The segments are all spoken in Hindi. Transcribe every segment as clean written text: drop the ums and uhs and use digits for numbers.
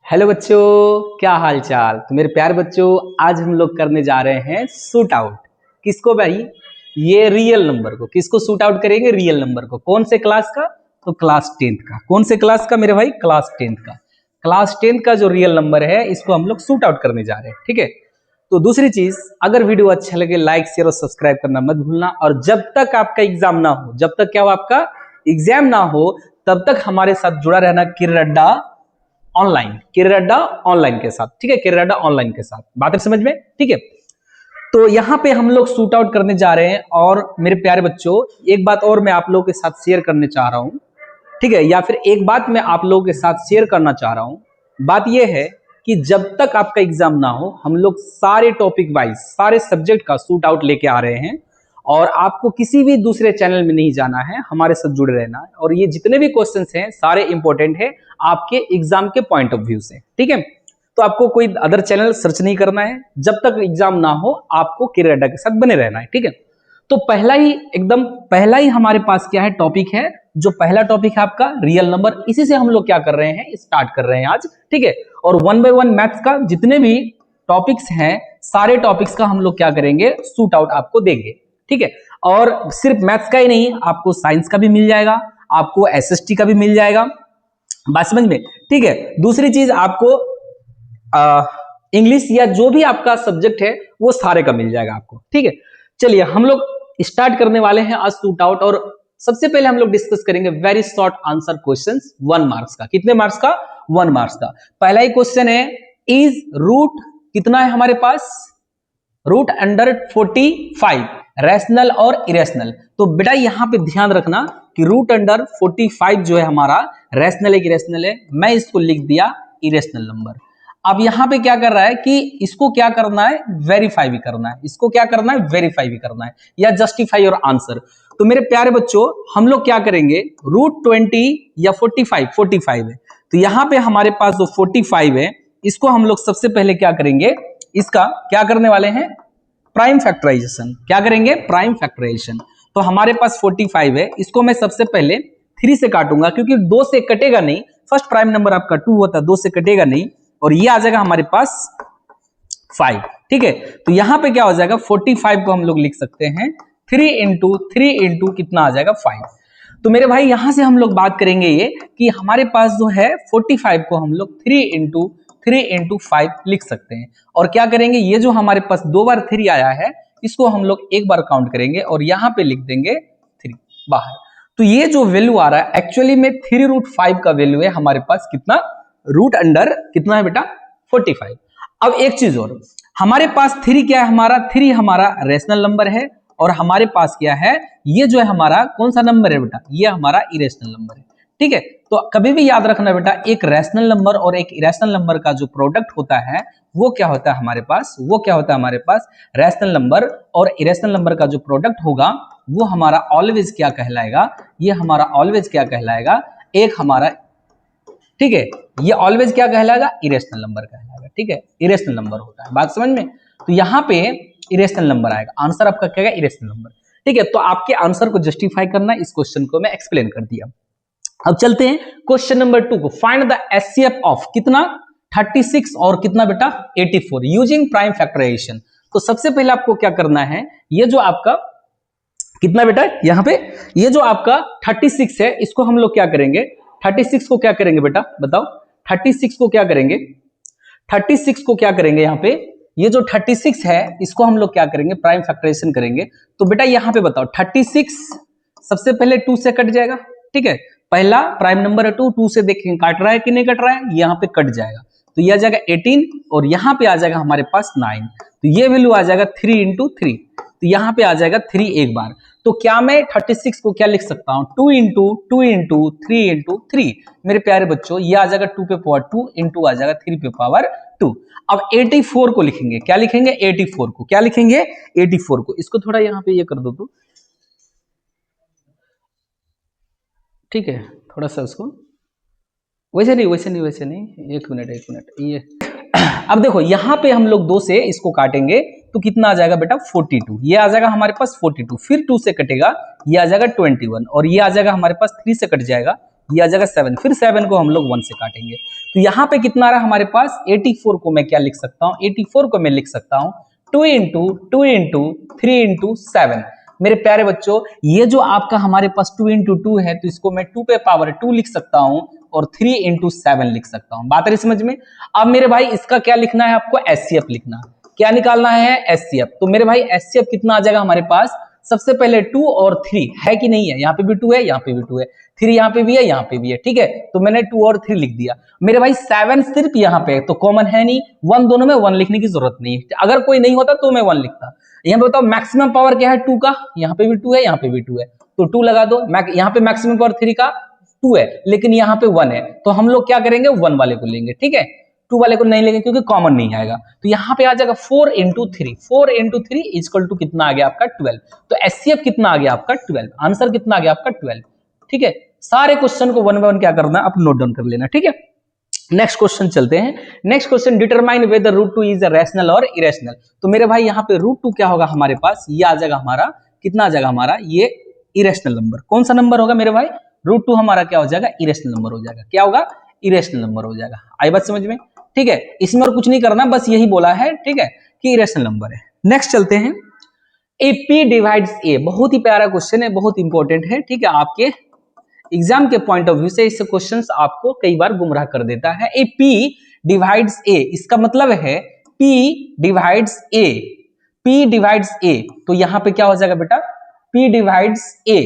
हेलो बच्चों, क्या हाल चाल। तो मेरे प्यारे बच्चों, आज हम लोग करने जा रहे हैं शूट आउट। किसको भाई? ये रियल नंबर को। किसको शूट आउट करेंगे? रियल नंबर को। कौन से क्लास का? तो क्लास 10th का। कौन से क्लास का मेरे भाई? क्लास 10th का। क्लास 10th का जो रियल नंबर है, इसको हम लोग शूट आउट करने जा रहे हैं। ठीक है। तो दूसरी चीज, अगर वीडियो अच्छा लगे लाइक शेयर और सब्सक्राइब करना मत भूलना। और जब तक आपका एग्जाम ना हो, जब तक क्या हो, आपका एग्जाम ना हो, तब तक हमारे साथ जुड़ा रहना किरअड्डा ऑनलाइन। किरअड्डा ऑनलाइन के साथ। ठीक है, किरअड्डा ऑनलाइन के साथ। बात है समझ में? ठीक है। तो यहाँ पे हम लोग शूट आउट करने जा रहे हैं। और मेरे प्यारे बच्चों, एक बात और मैं आप लोगों के साथ शेयर करने चाह रहा हूं। ठीक है, या फिर एक बात मैं आप लोगों के साथ शेयर करना चाह रहा हूं। बात यह है कि जब तक आपका एग्जाम ना हो, हम लोग सारे टॉपिक वाइज सारे सब्जेक्ट का शूट आउट लेके आ रहे हैं। और आपको किसी भी दूसरे चैनल में नहीं जाना है, हमारे साथ जुड़े रहना है। और ये जितने भी क्वेश्चंस हैं सारे इंपॉर्टेंट है आपके एग्जाम के पॉइंट ऑफ व्यू से। ठीक है। तो आपको कोई अदर चैनल सर्च नहीं करना है। जब तक एग्जाम ना हो, आपको किरअड्डा के साथ बने रहना है। ठीक है। तो पहला ही हमारे पास क्या है? टॉपिक है। जो पहला टॉपिक है आपका रियल नंबर। इसी से हम लोग क्या कर रहे हैं? स्टार्ट कर रहे हैं आज। ठीक है। और 1 बाय 1 मैथ्स का जितने भी टॉपिक्स हैं, सारे टॉपिक्स का हम लोग क्या करेंगे? शूट आउट आपको देंगे। ठीक है। और सिर्फ मैथ्स का ही नहीं, आपको साइंस का भी मिल जाएगा, आपको एसएसटी का भी मिल जाएगा। बात समझ में? ठीक है। दूसरी चीज, आपको इंग्लिश या जो भी आपका सब्जेक्ट है वो सारे का मिल जाएगा आपको। ठीक है। चलिए हम लोग स्टार्ट करने वाले हैं आज शूट आउट। और सबसे पहले हम लोग डिस्कस करेंगे very short answer questions 1 marks का। कितने मार्क्स का? 1 मार्क्स का। पहला ही क्वेश्चन है, इज रूट कितना है हमारे पास? रूट अंडर 45 रैशनल और इरेशनल। तो बेटा यहां पे ध्यान रखना कि रूट अंडर 45 जो है हमारा रैशनल है कि इरेशनल है। मैं इसको लिख दिया इरेशनल नंबर। अब यहां पे क्या कर रहा है कि इसको क्या करना है? वेरीफाई भी करना है। इसको क्या करना है? वेरीफाई भी करना है, या जस्टिफाई और आंसर। तो मेरे प्यारे बच्चों, हम लोग क्या करेंगे? रूट 20 या 45 है। तो यहां पे हमारे पास जो 45 है, इसको हम लोग सबसे पहले क्या करेंगे? इसका क्या करने वाले हैं? Prime factorisation. क्या करेंगे? Prime factorisation. तो हमारे पास 45 है, इसको मैं सबसे पहले 3 से काटूंगा, क्योंकि 2 से कटेगा नहीं। फर्स्ट प्राइम नंबर आपका 2 होता है, 2 से कटेगा नहीं। और ये आ जाएगा हमारे पास 5। ठीक है। तो यहां पे क्या हो जाएगा? 45 को हम लोग लिख सकते हैं 3 इंटू कितना आ जाएगा? 5। तो मेरे भाई यहां से हम लोग बात करेंगे ये कि हमारे पास जो है 45 को हम लोग 3 इंटू 5 लिख सकते हैं। और क्या करेंगे? ये जो हमारे पास 2 बार 3 आया है, इसको हम लोग एक बार काउंट करेंगे और यहां पे लिख देंगे 3 बाहर। तो ये जो वैल्यू आ रहा है, एक्चुअली में 3√5 का वैल्यू है हमारे पास। कितना? रूट अंडर कितना है बेटा? 45। अब एक चीज और, हमारे पास 3 क्या है? हमारा 3 हमारा रैशनल नंबर है। और हमारे पास क्या है? ये जो है हमारा कौन सा नंबर है बेटा? ये हमारा इरेशनल नंबर है। ठीक है। तो कभी भी याद रखना बेटा, एक रैशनल नंबर और एक इरेशनल नंबर का जो प्रोडक्ट होता है, वो क्या होता है हमारे पास? वो क्या होता है हमारे पास? रैशनल नंबर और इरेशनल नंबर का जो प्रोडक्ट होगा, वो हमारा ऑलवेज क्या कहलाएगा? ये हमारा ऑलवेज क्या कहलाएगा? एक हमारा, ठीक है, ये ऑलवेज क्या कहलाएगा? इरेशनल नंबर कहलाएगा। ठीक है, इरेशनल नंबर होता है। बात समझ में? तो यहां पे इरेशनल नंबर आएगा। आंसर आपका क्या है? Irrational number. ठीक है। तो आपके आंसर को जस्टिफाई करना, इस क्वेश्चन को मैं एक्सप्लेन कर दिया। अब चलते हैं क्वेश्चन नंबर 2 को। फाइंड द एचसीएफ ऑफ कितना? 36 और कितना बेटा? 84 यूजिंग प्राइम फैक्टराइजेशन। तो सबसे पहले आपको क्या करना है? ये जो आपका कितना बेटा यहां पे, ये जो आपका 36 है, इसको हम लोग क्या करेंगे? 36 को क्या करेंगे बेटा? बताओ। 36 को क्या करेंगे? 36 को क्या करेंगे? यहां पे ये जो 36 है, इसको हम लोग क्या करेंगे? प्राइम फैक्टराइजेशन करेंगे। तो बेटा यहां पे बताओ, 36 सबसे पहले 2 से कट जाएगा। ठीक है। पहला प्राइम नंबर है 2, 2 से देखेंगे काट रहा है कि नहीं कट रहा है। यहां पे कट जाएगा, तो ये आ जाएगा 18 और यहां पे आ जाएगा हमारे पास 9। तो ये वैल्यू आ जाएगा 3 इंटू 3। तो यहां पे आ जाएगा 3 एक बार। तो क्या मैं 36 को क्या लिख सकता हूं? 2 इंटू 3 इंटू 3। मेरे प्यारे बच्चों, ये आ जाएगा 2 पे पावर 2 इंटू आ जाएगा 3 पे पावर 2। अब 84 को लिखेंगे। क्या लिखेंगे? 84 को। क्या लिखेंगे? 84 को। इसको थोड़ा यहां पे ये कर दो तो, ठीक है, थोड़ा सा उसको, वैसे नहीं, एक मिनट ये अब देखो यहां पे हम लोग 2 से इसको काटेंगे तो कितना आ जाएगा बेटा? 42। ये आ जाएगा हमारे पास 42, फिर 2 से कटेगा, ये आ जाएगा 21 और ये आ जाएगा हमारे पास 3 से कट जाएगा, ये आ जाएगा 7, फिर 7 को हम लोग 1 से काटेंगे। तो यहाँ पे कितना आ रहा है हमारे पास 84 को मैं क्या लिख सकता हूँ, 84 को मैं लिख सकता हूँ 2 इंटू 2 इंटू 3 इंटू 7। मेरे प्यारे बच्चों, ये जो आपका हमारे पास 2 इंटू 2 है तो इसको मैं 2 पे पावर 2 लिख सकता हूँ और 3 इंटू 7 लिख सकता हूँ। बात आ रही समझ में? अब मेरे भाई इसका क्या लिखना है आपको, एचसीएफ लिखना। क्या निकालना है, एचसीएफ। तो मेरे भाई एचसीएफ कितना आ जाएगा हमारे पास, सबसे पहले 2 और 3 है कि नहीं है, यहाँ पे भी 2 है, यहाँ पे भी 2 है, 3 यहाँ पे भी है, यहाँ पे भी है, ठीक है। तो मैंने 2 और 3 लिख दिया। मेरे भाई 7 सिर्फ यहाँ पे तो कॉमन है नहीं, 1 दोनों में 1 लिखने की जरूरत नहीं है। अगर कोई नहीं होता तो मैं 1 लिखता। यहाँ पे बताओ मैक्सिमम पावर क्या है 2 का, यहाँ पे भी 2 है, यहाँ पे भी 2 है, तो 2 लगा दो। यहाँ पे मैक्सिमम पावर 3 का 2 है, लेकिन यहाँ पे 1 है, तो हम लोग क्या करेंगे 1 वाले को लेंगे, ठीक है। 2 वाले को नहीं लेंगे क्योंकि कॉमन नहीं आएगा। तो यहाँ पे आ जाएगा 4 इंटू 3, 4 इंटू 3 इक्वल टू कितना आ गया आपका 12। तो एचसीएफ कितना आ गया आपका 12, आंसर कितना आ गया आपका 12, ठीक है। सारे क्वेश्चन को 1 बाय 1 क्या करना है आप नोट डाउन कर लेना, ठीक है। नेक्स्ट क्वेश्चन चलते हैं। Next question, determine whether root 2 is rational और इरेशनल। तो मेरे भाई यहाँ पे रूट 2 क्या होगा हमारे पास, ये आ जाएगा हमारा, कितना आ जाएगा हमारा, ये इरेशनल नंबर। कौन सा नंबर होगा मेरे भाई, रूट 2 हमारा क्या हो जाएगा, इरेशनल नंबर हो जाएगा। क्या होगा, इरेशनल नंबर हो जाएगा। आई बात समझ में, ठीक है। इसमें और कुछ नहीं करना, बस यही बोला है, ठीक है, कि इरेशनल नंबर है। नेक्स्ट चलते हैं, ए पी डिवाइड्स ए। बहुत ही प्यारा क्वेश्चन है, बहुत इंपॉर्टेंट है, ठीक है। आपके एग्जाम के पॉइंट ऑफ व्यू से इससे क्वेश्चंस आपको कई बार गुमराह कर देता है। ए पी डिवाइड्स ए, इसका मतलब है पी डिवाइड्स ए, पी डिवाइड्स ए। तो यहां पे क्या हो जाएगा बेटा, पी डिवाइड्स ए।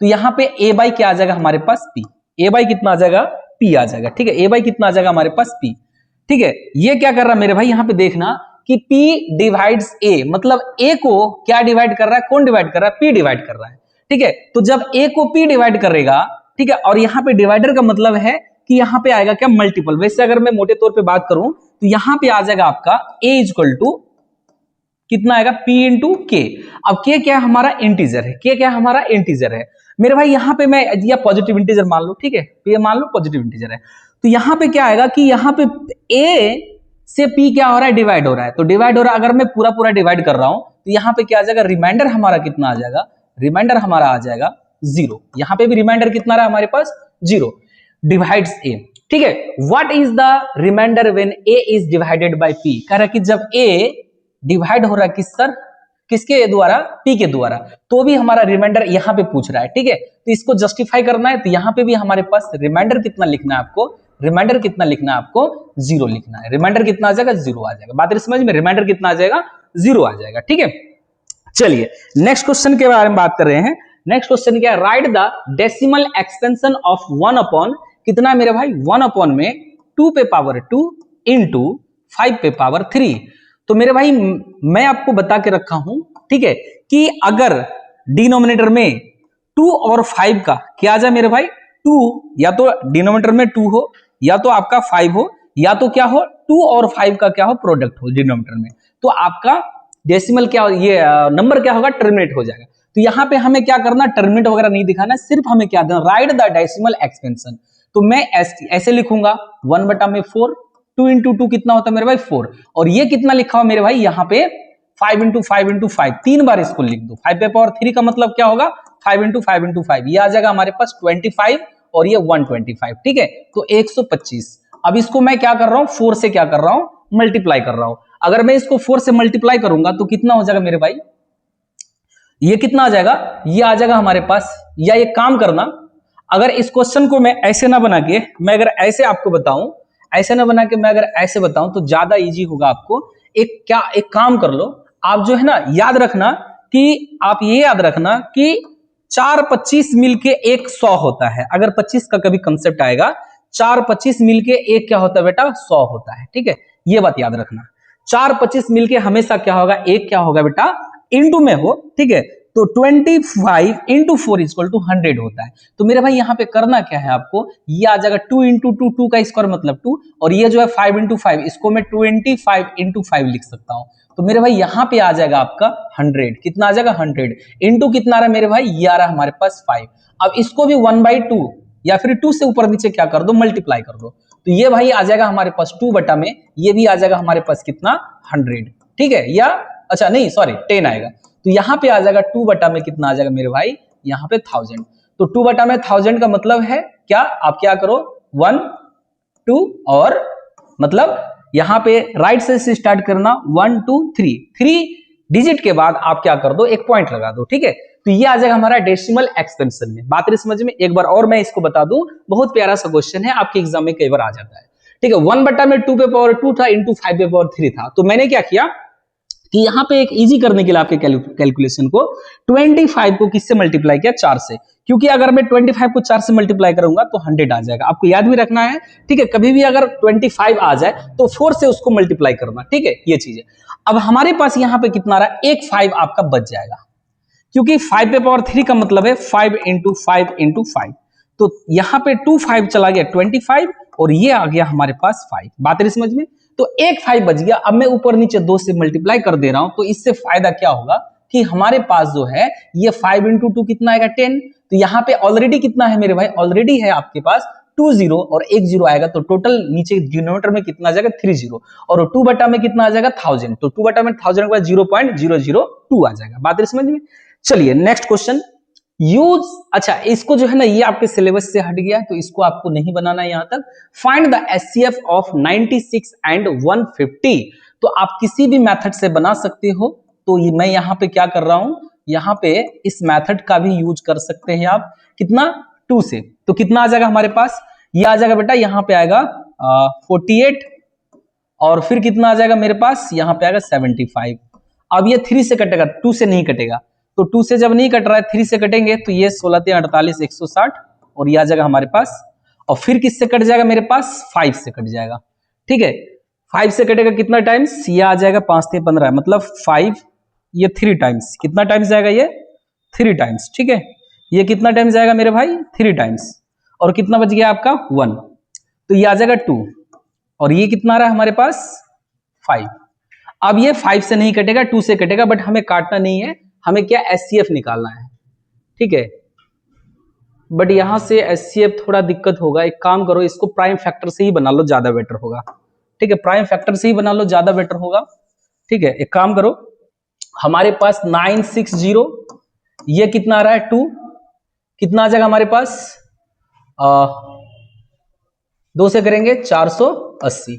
तो यहां पे ए बाई क्या आ जाएगा हमारे पास, पी। ए बाई कितना आ जाएगा, पी आ जाएगा, ठीक है। ए बाई कितना आ जाएगा हमारे पास, पी, ठीक है। ये क्या कर रहा है मेरे भाई, यहां पे देखना कि P डिवाइड्स A, मतलब A को क्या डिवाइड कर रहा है, कौन डिवाइड कर रहा है, P डिवाइड कर रहा है, ठीक है। तो जब A को P डिवाइड करेगा, ठीक है, और यहाँ पे डिवाइडर का मतलब है कि यहाँ पे आएगा क्या, मल्टीपल। वैसे अगर मैं मोटे तौर पे बात करूं तो यहाँ पे आ जाएगा आपका A इक्वल टू कितना आएगा, P इंटू K। अब K क्या है हमारा, इंटीजर है, K क्या है हमारा, इंटीजर है मेरे भाई। यहाँ पे मैं दिया पॉजिटिव इंटीजर मान लो, ठीक है, ये मान लो पॉजिटिव इंटीजर है। तो यहाँ पे क्या आएगा कि यहाँ पे A से P क्या हो रहा है, डिवाइड हो रहा है, तो डिवाइड हो रहा है। अगर मैं पूरा पूरा डिवाइड कर रहा हूं तो यहाँ पे क्या आ जाएगा, रिमाइंडर हमारा कितना आ जाएगा, रिमाइंडर हमारा आ जाएगा 0। यहाँ पे भी रिमाइंडर कितना रहा हमारे पास, 0, डिवाइड्स A, ठीक है। What is the remainder when A is divided by P। कह रहा है कि जब A डिवाइड हो रहा है किसके द्वारा, P के द्वारा, तो भी हमारा रिमाइंडर यहाँ पे पूछ रहा है, ठीक है। तो इसको जस्टिफाई करना है, तो यहाँ पे भी हमारे पास रिमाइंडर कितना लिखना है आपको, रिमाइंडर कितना लिखना है आपको, 0 लिखना है। रिमाइंडर कितना आ जाएगा, 0 आ जाएगा। बात समझ में, रिमाइंडर कितना आ जाएगा, 0 आ जाएगा, ठीक है। चलिए नेक्स्ट क्वेश्चन के बारे में बात कर रहे हैं। नेक्स्ट क्वेश्चन क्या है, right the decimal expansion of 1 upon कितना है मेरे भाई, 1 अपॉन में 2 पे पावर 2 इंटू 5 पे पावर 3। तो मेरे भाई मैं आपको बता के रखा हूं, ठीक है, कि अगर डिनोमिनेटर में 2 और 5 का क्या आ जाए मेरे भाई, 2 या तो डिनोमिनेटर में 2 हो, या तो आपका 5 हो, या तो क्या हो 2 और 5 का क्या हो, प्रोडक्ट हो डिनोमिनेटर में, तो आपका डेसिमल क्या, ये नंबर क्या होगा, टर्मिनेट हो जाएगा। तो यहाँ पे हमें क्या करना, टर्मिनेट वगैरह नहीं दिखाना, सिर्फ हमें क्या देना, राइट द डेसिमल एक्सपेंशन। तो मैं ऐसे लिखूंगा 1/4, 2 इंटू 2 कितना होता है मेरे भाई 4, और ये कितना लिखा हो मेरे भाई यहाँ पे 5 इंटू 5 इंटू 5, 3 बार इसको लिख दो। 5 पे पावर 3 का मतलब क्या होगा, 5 इंटू 5 इंटू 5, ये आ जाएगा हमारे पास 25 और ये 125, ठीक है। तो 125। अब इसको मैं क्या कर रहा हूं, 4 से क्या कर रहा हूं, मल्टीप्लाई कर रहा हूं। अगर मैं इसको 4 से मल्टीप्लाई करूंगा तो कितना हो जाएगा मेरे भाई, ये कितना आ जाएगा, ये आ जाएगा हमारे पास। या एक काम करना, अगर इस क्वेश्चन को मैं ऐसे ना बना के, मैं अगर ऐसे आपको बताऊं, ऐसे ना बना के मैं अगर ऐसे बताऊं तो ज्यादा इजी होगा आपको। एक काम कर लो आप, जो है ना, याद रखना कि आप ये याद रखना कि 4 25 मिलके 1 100 होता है। अगर 25 का कभी कंसेप्ट आएगा, 4 25 मिलके 1 क्या होता है बेटा, 100 होता है, ठीक है। ये बात याद रखना, 4 25 मिलके हमेशा क्या होगा, 1 क्या होगा बेटा, इंटू में हो, ठीक है। तो 25 इंटू 4 इक्वल टू 100 होता है। तो मेरे भाई यहाँ पे करना क्या है आपको, ये आ जाएगा 2 इंटू 2, 2 का स्क्वायर मतलब 2, और ये जो है 5 इंटू 5, इसको मैं 25 इंटू 5 लिख सकता हूँ। तो मेरे भाई यहाँ पे आ जाएगा आपका 100, कितना आ जाएगा 100 इंटू कितना आ रहा है मेरे भाई, ये आ रहा है हमारे पास 5। अब इसको भी 1/2 या फिर 2 से ऊपर नीचे क्या कर दो, मल्टीप्लाई कर दो। तो ये भाई आ जाएगा हमारे पास 2 बटा में, ये भी आ जाएगा हमारे पास कितना, 100, ठीक है। या अच्छा नहीं सॉरी 10 आएगा। तो यहाँ पे आ जाएगा 2 बटा में कितना आ जाएगा मेरे भाई, यहाँ पे 1000। तो 2 बटा में 1000 का मतलब है क्या, आप क्या करो 1 2 और मतलब यहां पे राइट से स्टार्ट करना 1 2 3 डिजिट के बाद आप क्या कर दो, एक पॉइंट लगा दो, ठीक है। तो ये आ जाएगा हमारा डेसिमल एक्सपेंशन में। बात रही समझ में। एक बार और मैं इसको बता दूं, बहुत प्यारा सा क्वेश्चन है, आपके एग्जाम में कई बार आ जाता है, ठीक है। 1 बटा में 2 पे पावर 2 था इंटू 5 पे पावर 3 था। तो मैंने क्या किया कि यहां पे एक इजी करने के लिए आपके कैलकुलेशन को 25 को किससे मल्टीप्लाई किया, 4 से, क्योंकि अगर मैं 25 को 4 से मल्टीप्लाई करूंगा तो 100 आ जाएगा। आपको याद भी रखना है, ठीक है। कभी भी अगर 25 आ जाए तो 4 से उसको मल्टीप्लाई करना, ठीक है, ये चीज है। अब हमारे पास यहां पे कितना रहा, एक 5 आपका बच जाएगा, क्योंकि 5 पे पावर 3 का मतलब है 5 इंटू 5 इंटू 5। तो यहां पे 2 5 चला गया 25 और ये आ गया हमारे पास 5। बात रही समझ में। तो एक 5 बच गया। अब मैं ऊपर नीचे 2 से मल्टीप्लाई कर दे रहा हूं, तो इससे फायदा क्या होगा कि हमारे पास जो है ये 5 इंटू 2 कितना आएगा 10। तो यहाँ पे ऑलरेडी कितना है मेरे भाई, ऑलरेडी है आपके पास 2 0 और एक 0 आएगा, तो टोटल नीचे डिनोमिनेटर में कितना आ जाएगा 3 0 और 2 बटा में कितना आ जाएगा 1000। तो 2 बटा में 1000 के बाद 0.002 आ जाएगा। बात रही समझ में। चलिए नेक्स्ट क्वेश्चन यूज, अच्छा इसको जो है ना ये आपके सिलेबस से हट गया, तो इसको आपको नहीं बनाना है यहां तक। Find the HCF of 96 and 150। तो आप किसी भी मेथड से बना सकते हो, तो ये मैं यहां पे क्या कर रहा हूं, यहां पे इस मेथड का भी यूज कर सकते हैं आप। कितना 2 से, तो कितना आ जाएगा हमारे पास, ये आ जाएगा बेटा यहां पे आएगा 48 और फिर कितना आ जाएगा मेरे पास, यहां पे आएगा 75। अब ये 3 से कटेगा, 2 से नहीं कटेगा, तो 2 से जब नहीं कट रहा है 3 से कटेंगे, तो ये 16 48 160 और ये आ जाएगा हमारे पास। और फिर किससे कट जाएगा मेरे पास, 5 से कट जाएगा, ठीक है। 5 से कटेगा कितना टाइम्स, ये आ जाएगा 5 से 15, मतलब 5, ये 3 टाइम्स, कितना टाइम्स जाएगा ये 3 टाइम्स, ठीक है। ये कितना टाइम्स जाएगा मेरे भाई 3 टाइम्स और कितना बच गया आपका 1, तो ये आ जाएगा 2 और ये कितना रहा हमारे पास 5। अब ये 5 से नहीं कटेगा, 2 से कटेगा, बट हमें काटना नहीं है, हमें क्या एचसीएफ निकालना है, ठीक है। बट यहां से एचसीएफ थोड़ा दिक्कत होगा, एक काम करो इसको प्राइम फैक्टर से ही बना लो, ज्यादा बेटर होगा, ठीक है। प्राइम फैक्टर से ही बना लो, ज्यादा बेटर होगा, ठीक है। एक काम करो, हमारे पास 960, ये कितना आ रहा है 2, कितना आ जाएगा हमारे पास 2 से करेंगे 480,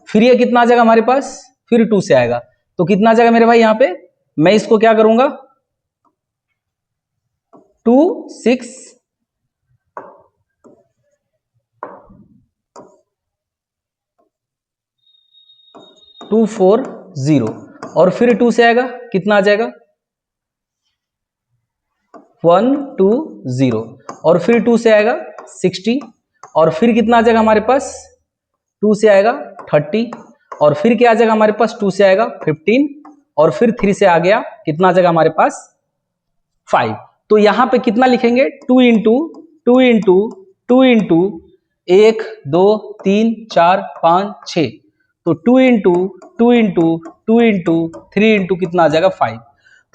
फिर ये कितना आ जाएगा हमारे पास, फिर 2 से आएगा, तो कितना आ जाएगा मेरे भाई यहां पे, मैं इसको क्या करूंगा 2 6 2 4 0 और फिर 2 से आएगा, कितना आ जाएगा 1 2 0 और फिर 2 से आएगा 60 और फिर कितना आ जाएगा हमारे पास 2 से आएगा 30 और फिर क्या आ जाएगा हमारे पास 2 से आएगा 15 और फिर 3 से आ गया, कितना आ जाएगा हमारे पास 5। तो यहां पे कितना लिखेंगे 2 इंटू 2 इंटू 2 इंटू 1 2 3 4 5 6, तो 2 इंटू 2 इंटू 2 इंटू 3 इंटू कितना आ जाएगा 5,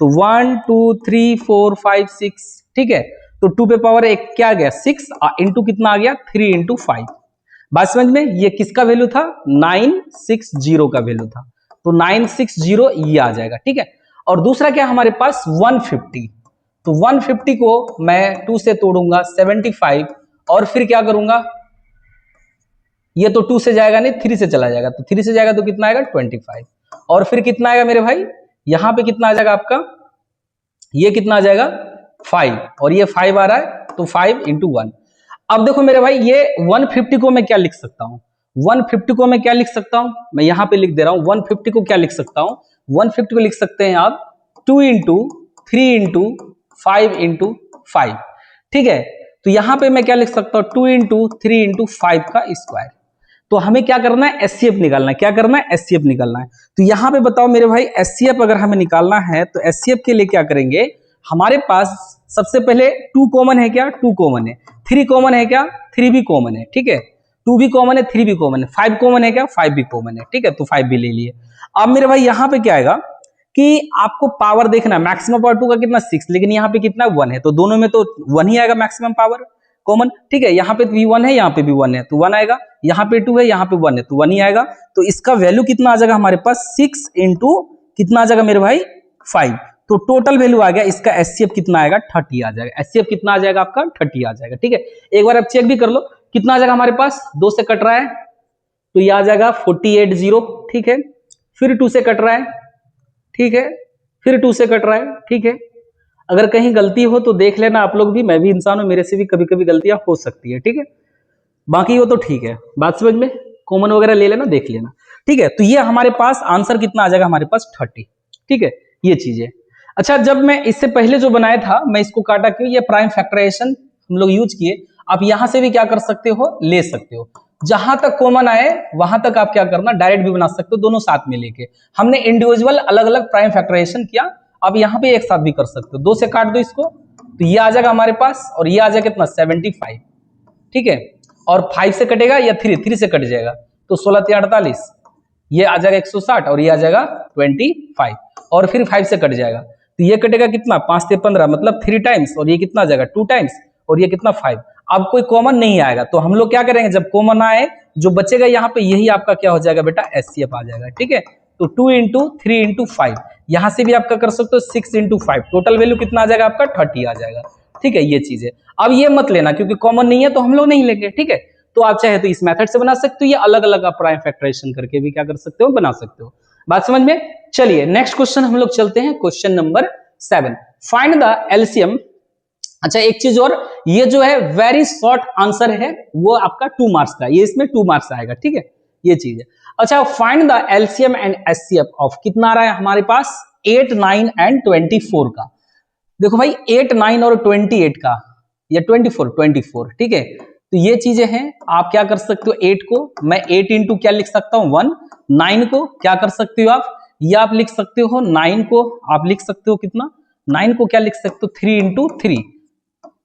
तो 1 2 3 4 5 6, ठीक है। तो 2 पे पावर एक क्या आ गया 6 इंटू कितना आ गया 3 इंटू 5। बात समझ में, ये किसका वैल्यू था 960 का वैल्यू था, तो 960 ये आ जाएगा, ठीक है। और दूसरा क्या हमारे पास 150, तो 150 को मैं 2 से तोड़ूंगा 75 और फिर क्या करूंगा, ये तो 2 से जाएगा नहीं 3 से चला जाएगा, तो 3 से जाएगा तो कितना आएगा 25 और फिर कितना आएगा मेरे भाई, यहां पे कितना आ जाएगा आपका, ये कितना आ जाएगा 5 और ये 5 आ रहा है, तो 5 इंटू 1। अब देखो मेरे भाई ये 150 को मैं क्या लिख सकता हूं, 150 को मैं क्या लिख सकता हूं, मैं यहां पे लिख दे रहा हूं 150 को क्या लिख सकता हूं, 150 को लिख सकते हैं आप 2 इंटू 3 इंटू 5 इंटू 5, ठीक है। तो यहां पे मैं क्या लिख सकता हूं 2 इंटू 3 इंटू 5 का स्क्वायर। तो हमें क्या करना है एचसीएफ निकालना है, क्या करना है एचसीएफ निकालना है। तो यहां पे बताओ मेरे भाई एचसीएफ अगर हमें निकालना है तो एचसीएफ के लिए क्या करेंगे, हमारे पास सबसे पहले 2 कॉमन है क्या, 2 कॉमन है, 3 कॉमन है क्या, 3 भी कॉमन है, ठीक है। 2 भी कॉमन है 3 भी कॉमन है, 5 कॉमन है क्या, 5 भी कॉमन है, ठीक है, तो 5 भी ले लिए। अब मेरे भाई यहां पे क्या आएगा कि आपको पावर देखना है, मैक्सिमम पावर 2 का कितना 6, लेकिन यहाँ पे कितना 1 है, तो दोनों में तो 1 ही आएगा मैक्सिमम पावर कॉमन, ठीक है। यहाँ पे भी 1 है, यहाँ पे भी 1 है, तो 1 आएगा, यहाँ पे 2 है, यहाँ पे 1 है, तो 1 ही आएगा। तो इसका वैल्यू कितना आ जाएगा हमारे पास 6 इंटू कितना आ जाएगा मेरे भाई 5, तो टोटल वैल्यू आ गया इसका एचसीएफ कितना आएगा 30 आ जाएगा। एचसीएफ कितना आ जाएगा आपका 30 आ जाएगा। ठीक है, एक बार आप चेक भी कर लो कितना आ जाएगा हमारे पास, 2 से कट रहा है तो ये आ जाएगा 480। ठीक है, फिर 2 से कट रहा है, ठीक है, फिर 2 से कट रहा है। ठीक है, अगर कहीं गलती हो तो देख लेना आप लोग भी, मैं भी इंसान हूं, मेरे से भी कभी कभी गलतियां हो सकती है। ठीक है, बाकी हो तो ठीक है, बात समझ में, कॉमन वगैरह ले लेना, देख लेना। ठीक है, तो ये हमारे पास आंसर कितना आ जाएगा हमारे पास 30। ठीक है, ये चीज है। अच्छा, जब मैं इससे पहले जो बनाया था मैं इसको काटा क्यों, ये प्राइम फैक्टराइजेशन हम लोग यूज किए। आप यहां से भी क्या कर सकते हो, ले सकते हो, जहां तक कॉमन आए वहां तक आप क्या करना, डायरेक्ट भी बना सकते हो, दोनों साथ में लेके। हमने इंडिविजुअल अलग अलग प्राइम फैक्टराइजेशन किया, आप यहां पे एक साथ भी कर सकते हो। 2 से काट दो इसको तो ये आ जाएगा हमारे पास, और ये आ जाएगा कितना 75। ठीक है, और 5 से कटेगा या 3 से कट जाएगा तो 16 3 48, ये आ जाएगा 160 और ये आ जाएगा 25, और फिर 5 से कट जाएगा तो ये कटेगा कितना 5 से 15, मतलब 3 टाइम्स, और ये कितना आ जाएगा 2 टाइम्स, और ये कितना 5। अब कोई कॉमन नहीं आएगा तो हम लोग क्या करेंगे, जब कॉमन आए जो बचेगा यहाँ पे यही आपका क्या हो जाएगा बेटा, एचसीएफ आ जाएगा। ठीक है, तो 2 इंटू 3 इंटू 5, यहां से भी आपका कर सकते हो 6 इंटू 5, टोटल वैल्यू कितना आ जाएगा आपका 30 आ जाएगा। ठीक है, ये चीज है। अब ये मत लेना क्योंकि कॉमन नहीं है तो हम लोग नहीं लेंगे। ठीक है, तो आप चाहे तो इस मेथड से बना सकते हो, या अलग अलग आप प्राइम फैक्टराइजेशन करके भी क्या कर सकते हो, बना सकते हो। बात समझ में। चलिए नेक्स्ट क्वेश्चन हम लोग चलते हैं, question number 7, find the LCM. अच्छा, एक चीज और, ये जो है वेरी शॉर्ट आंसर है, वो आपका 2 मार्क्स का, ये इसमें 2 मार्क्स आएगा। ठीक है, ये चीज है। अच्छा, find the LCM and HCF of, कितना आ रहा है हमारे पास 8 9 एंड 24 का। देखो भाई 8 9 और 28 का, या 24। ठीक है, तो ये चीजें हैं, आप क्या कर सकते हो, 8 को मैं 8 इंटू क्या लिख सकता हूं 1, 9 को क्या कर सकते हो आप, ये आप लिख सकते हो 9 को आप लिख सकते हो कितना, 9 को क्या लिख सकते हो 3 इंटू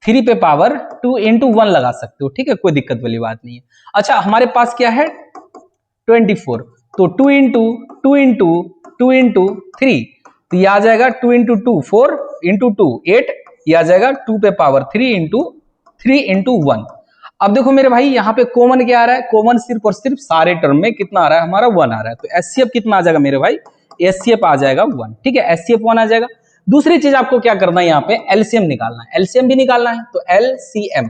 3 पे पावर 2 इंटू 1 लगा सकते हो। ठीक है, कोई दिक्कत वाली बात नहीं है। अच्छा, हमारे पास क्या है 24, तो 2 इंटू 2 इंटू 2 इंटू 3, तो ये आ जाएगा 2 इंटू 2 4 इंटू 2 8, ये आ जाएगा 2 पे पावर 3 इंटू 3 इंटू 1। अब देखो मेरे भाई यहाँ पे कॉमन क्या आ रहा है, कॉमन सिर्फ और सिर्फ सारे टर्म में कितना आ रहा है हमारा 1 आ रहा है, तो एचसीएफ कितना आ जाएगा मेरे भाई, एचसीएफ आ जाएगा 1। ठीक है, एचसीएफ 1 आ जाएगा। दूसरी चीज आपको क्या करना है, यहाँ पे एलसीएम निकालना है, एलसीएम भी निकालना है, तो एलसीएम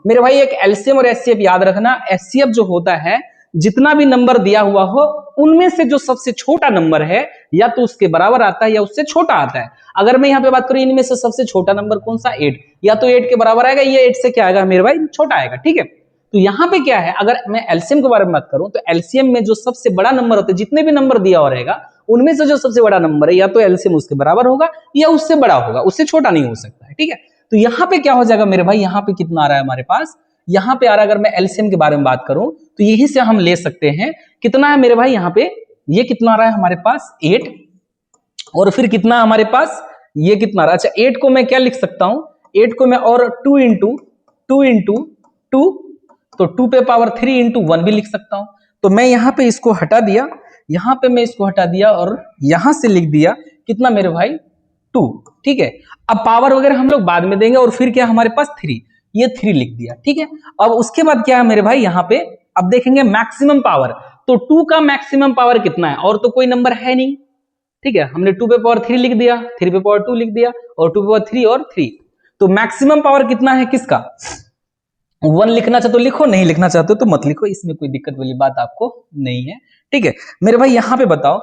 मेरे भाई, एक एलसीएम और एचसीएफ याद रखना। एचसीएफ जो होता है, जितना भी नंबर दिया हुआ हो उनमें से जो सबसे छोटा नंबर है या तो उसके बराबर आता है या उससे छोटा आता है। अगर मैं यहाँ पे बात करूं इनमें से सबसे छोटा नंबर कौन सा 8, या तो 8 के बराबर आएगा, ये 8 से क्या आएगा मेरे भाई, छोटा आएगा। ठीक है, तो यहाँ पे क्या है, अगर मैं एलसीएम के बारे में बात करूं तो एलसीएम में जो सबसे बड़ा नंबर होता है, जितने भी नंबर दिया हुआ रहेगा उनमें से जो सबसे बड़ा नंबर है या तो एलसीएम उसके बराबर होगा या उससे बड़ा होगा, उससे छोटा नहीं हो सकता है। ठीक है, तो यहाँ पे क्या हो जाएगा मेरे भाई, यहाँ पे कितना आ रहा है हमारे पास, यहाँ पे आ रहा है, अगर मैं एलसीएम के बारे में बात करूं तो यही से हम ले सकते हैं, कितना है मेरे भाई यहाँ पे, ये कितना आ रहा है हमारे पास 8, और फिर कितना हमारे पास ये कितना आ रहा है। अच्छा, 8 को मैं क्या लिख सकता हूं, 8 को मैं और 2 इंटू 2, तो 2 पे पावर 3 इंटू 1 भी लिख सकता हूं। तो मैं यहाँ पे इसको हटा दिया, यहाँ पे मैं इसको हटा दिया और यहां से लिख दिया कितना मेरे भाई 2। ठीक है, अब पावर वगैरह हम लोग बाद में देंगे, और फिर क्या हमारे पास 3, ये 3 लिख दिया। ठीक है, अब उसके बाद क्या है मेरे भाई, यहाँ पे अब देखेंगे मैक्सिमम पावर, तो 2 का मैक्सिमम पावर कितना है, और तो कोई नंबर है नहीं। ठीक है, हमने 2 पे पावर 3 लिख दिया, 3 पे पावर 2 लिख दिया, और 2 पे पावर 3 और 3, तो मैक्सिमम पावर कितना है किसका, 1 लिखना चाहते तो लिखो, नहीं लिखना चाहते हो तो मत लिखो, इसमें कोई दिक्कत वाली बात आपको नहीं है। ठीक है मेरे भाई, यहाँ पे बताओ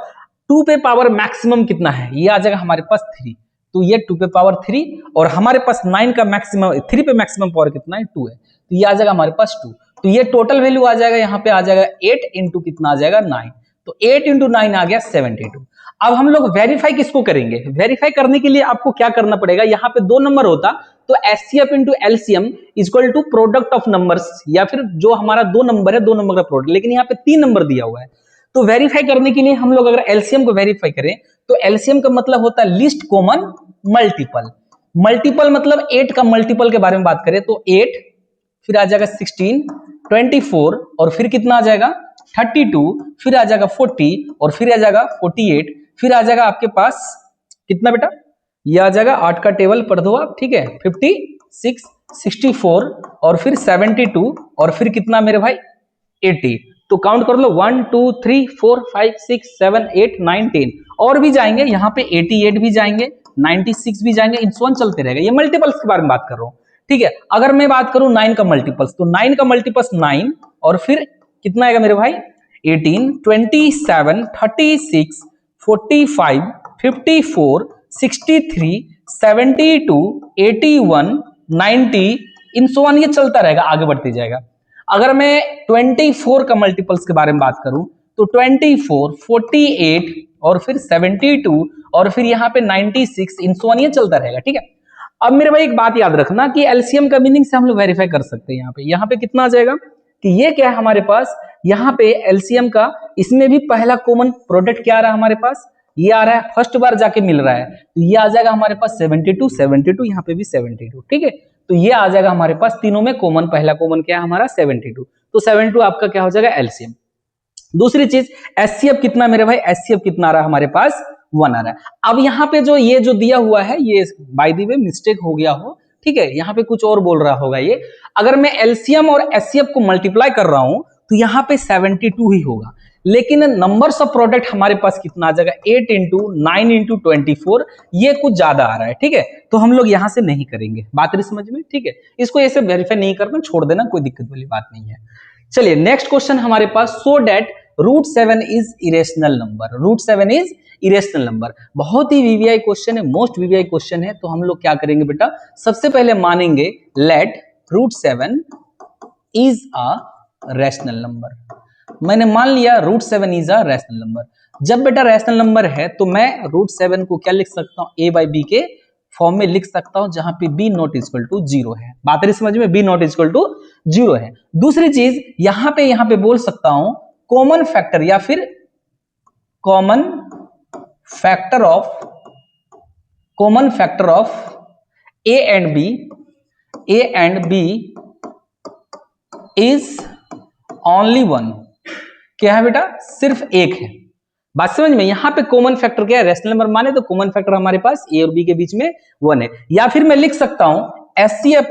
2 पे पावर मैक्सिमम कितना है, ये आ जाएगा हमारे पास 3, तो ये 2 पे पावर 3, और हमारे पास 9 का मैक्सिमम 3 पे मैक्सिमम पावर कितना है 2 है, तो ये आ जाएगा हमारे पास 2, तो ये टोटल वैल्यू आ जाएगा यहाँ पे आ जाएगा 8 इंटू कितना आ जाएगा 9, तो 8 इंटू 9 आ गया 72। अब हम लोग वेरीफाई किसको करेंगे, वेरीफाई करने के लिए आपको क्या करना पड़ेगा, यहाँ पे 2 नंबर होता तो HCF into LCM equal to product of numbers, या फिर जो हमारा 2 नंबर है 2 नंबर का प्रोडक्ट, लेकिन यहाँ पे 3 नंबर दिया हुआ है। तो वेरीफाई करने के लिए हम लोग अगर एलसीएम को वेरीफाई करें तो एलसीएम का मतलब होता है लीस्ट कॉमन मल्टीपल, मल्टीपल मतलब 8 का मल्टीपल के बारे में बात करें तो 8, फिर आ जाएगा 16, 24, और फिर कितना आ जाएगा 32, फिर आ जाएगा 40, और फिर आ जाएगा 48, फिर आ जाएगा आपके पास कितना बेटा, ये आ जाएगा 8 का टेबल पढ़ दो आप। ठीक है, 56, 64, और फिर 72, और फिर कितना मेरे भाई 80, तो काउंट कर लो 1 2 3 4 5 6 7 8 9 10, और भी जाएंगे यहाँ पे 88 भी जाएंगे, 96 भी जाएंगे, इंसोन चलते रहेगा। ये मल्टीपल्स के बारे में बात कर रहा हूं, ठीक है। अगर मैं बात करूं 9 का मल्टीपल्स, तो 9 का मल्टीपल्स 9 और फिर कितना आएगा मेरे भाई 18, 27, 36, 45, 54, 63, 72, 81, 90 इंसोन ये चलता रहेगा, आगे बढ़ते जाएगा। अगर मैं 24 का मल्टीपल्स के बारे में बात करूं तो 24, 48 और फिर 72 और फिर यहाँ पे 96 इंसोन ये चलता रहेगा, ठीक है। अब मेरे भाई एक बात याद रखना कि एलसीएम का मीनिंग से हम लोग वेरीफाई कर सकते हैं। यहाँ पे कितना आ जाएगा कि ये क्या है हमारे पास, यहाँ पे एलसीएम का, इसमें भी पहला कॉमन प्रोडक्ट क्या आ रहा है हमारे पास, ये आ रहा है, फर्स्ट बार जाके मिल रहा है, तो ये आ जाएगा हमारे पास 72, 72 यहाँ पे भी 72, ठीक है। तो ये आ जाएगा हमारे पास तीनों में कॉमन, पहला कॉमन क्या है हमारा 72, तो 72 आपका क्या हो जाएगा एलसीएम। दूसरी चीज एचसीएफ कितना मेरे भाई, एचसीएफ कितना आ रहा है हमारे पास 1 आ रहा है। अब यहाँ पे जो ये जो दिया हुआ है ये बाय द वे मिस्टेक हो गया हो, ठीक है, यहाँ पे कुछ और बोल रहा होगा ये। अगर मैं एलसीएम और एचसीएफ को मल्टीप्लाई कर रहा हूं तो यहाँ पे 72 ही होगा, लेकिन नंबर्स ऑफ प्रोडक्ट हमारे पास कितना आ जाएगा 8 इंटू 9 इंटू 24, ये कुछ ज्यादा आ रहा है, ठीक है। तो हम लोग यहां से नहीं करेंगे, बात रही समझ में, ठीक है। इसको ऐसे वेरीफाई नहीं करना, छोड़ देना, कोई दिक्कत वाली बात नहीं है। चलिए नेक्स्ट क्वेश्चन हमारे पास, so that √7 is irrational number. √7 is irrational number, बहुत ही वीवीआई क्वेश्चन है, मोस्ट वीवीआई क्वेश्चन है। तो हम लोग क्या करेंगे बेटा, सबसे पहले मानेंगे let √7 is a rational number. मैंने मान लिया √7 इज अ रैशनल नंबर। जब बेटा रैशनल नंबर है तो मैं √7 को क्या लिख सकता हूं, a बाई बी के फॉर्म में लिख सकता हूं, जहां पे b नॉट इक्वल टू 0 है। बात रही समझ में, b नॉट इक्वल टू 0 है। दूसरी चीज यहां पे बोल सकता हूं कॉमन फैक्टर या फिर common factor of a and b is only 1। क्या है बेटा, सिर्फ एक है। बात समझ में, यहां पे कॉमन फैक्टर क्या है, रैशनल नंबर माने तो कॉमन फैक्टर हमारे पास a और b के बीच में 1 है। या फिर मैं लिख सकता हूं HCF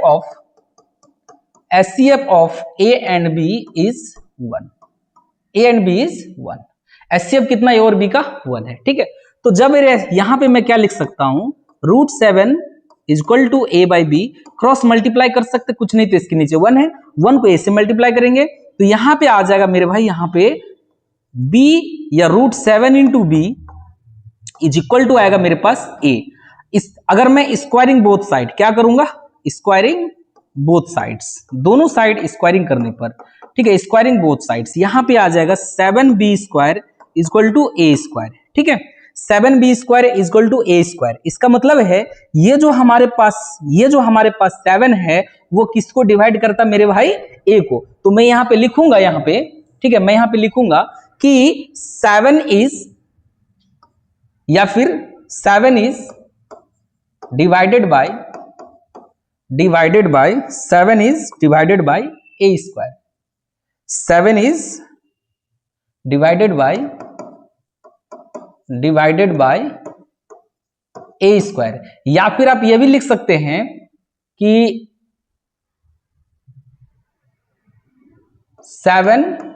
of a and b is 1। a and b is 1, HCF कितना a और b का 1 है, ठीक है। तो जब यहां पे मैं क्या लिख सकता हूं, √7 equal to a by B, cross multiply कर सकते, कुछ नहीं तो इसके नीचे 1 है, 1 को a से मल्टीप्लाई करेंगे तो यहां पे आ जाएगा मेरे भाई, यहां पे b या √7 into B is equal to आएगा मेरे पास a। अगर मैं स्क्वायरिंग बोथ साइड क्या करूंगा, स्क्वायरिंग बोथ साइड्स, दोनों साइड स्क्वायरिंग करने पर, ठीक है, स्क्वायरिंग बोथ साइड्स, यहां पे आ जाएगा 7b square equal to a square, ठीक है। 7b square equal to a square, इसका मतलब है ये जो हमारे पास 7 है वो किसको डिवाइड करता मेरे भाई, a को। तो मैं यहां पे लिखूंगा, यहां पे, ठीक है, मैं यहां पे लिखूंगा कि 7 इज या फिर 7 is divided bye 7 is divided bye a square, 7 is divided bye a square. या फिर आप ये भी लिख सकते हैं कि 7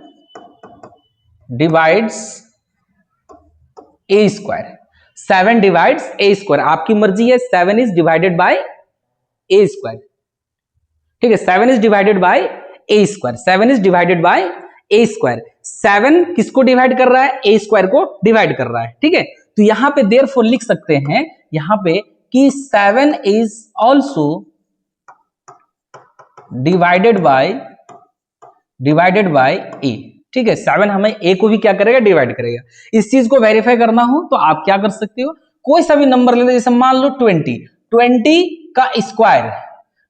divides a square, 7 divides a square, आपकी मर्जी है, 7 is divided bye a square, ठीक है, 7 is divided bye a square, 7 is divided bye a square. 7 किसको डिवाइड कर रहा है, a स्क्वायर को डिवाइड कर रहा है, ठीक है। तो यहां पे देयरफॉर लिख सकते हैं यहां पे कि 7 is also divided by a, ठीक है। 7 हमें a को भी क्या करेगा, डिवाइड करेगा। इस चीज को वेरीफाई करना हो तो आप क्या कर सकते हो, कोई सा भी नंबर ले लो, जैसे मान लो 20 का स्क्वायर,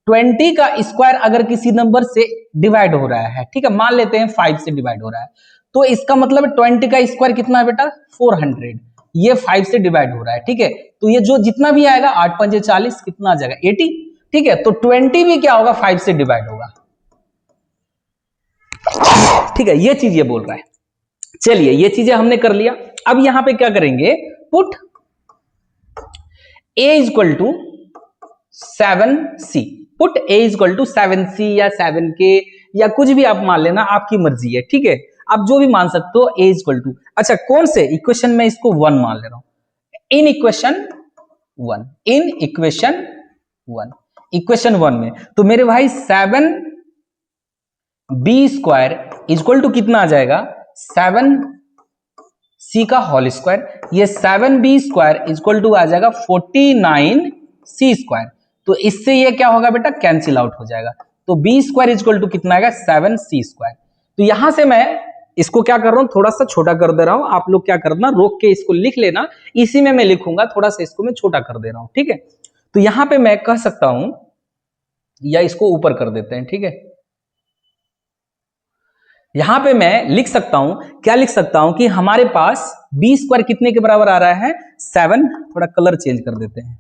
20 का स्क्वायर अगर किसी नंबर से डिवाइड हो रहा है, ठीक है, मान लेते हैं 5 से डिवाइड हो रहा है, तो इसका मतलब 20 का स्क्वायर कितना है बेटा 400, ये 5 से डिवाइड हो रहा है, ठीक है। तो ये जो जितना भी आएगा 8 5 40 कितना आ जाएगा 80, ठीक है। तो 20 भी क्या होगा 5 से डिवाइड होगा, ठीक है, ये चीज ये बोल रहा है। चलिए ये चीजें हमने कर लिया। अब यहां पे क्या करेंगे, put a equal to 7c, put a equal to 7c या 7k या कुछ भी आप मान लेना, आपकी मर्जी है, ठीक है, आप जो भी मान सकते हो। a इक्वल टू, अच्छा कौन से इक्वेशन में इसको 1 मान ले रहा हूं, in equation 1 in equation 1, equation 1 में। तो मेरे भाई 7b² इक्वल टू कितना आ जाएगा 7c का होल स्क्वायर। ये 7b² इक्वल टू आ जाएगा 49c²। तो इससे ये क्या होगा बेटा कैंसिल आउट हो जाएगा। तो b² इक्वल टू कितना आएगा 7c²। तो यहां से मैं इसको क्या कर रहा हूं थोड़ा सा छोटा कर दे रहा हूं। आप लोग क्या करना रोक के इसको लिख लेना, इसी में मैं लिखूंगा, थोड़ा सा इसको मैं छोटा कर दे रहा हूं, ठीक है। तो यहां पे मैं कह सकता हूं या इसको ऊपर कर देते हैं, ठीक है। यहां पे मैं लिख सकता हूं, क्या लिख सकता हूं कि हमारे पास b² कितने के बराबर आ रहा है 7। थोड़ा कलर चेंज कर देते हैं,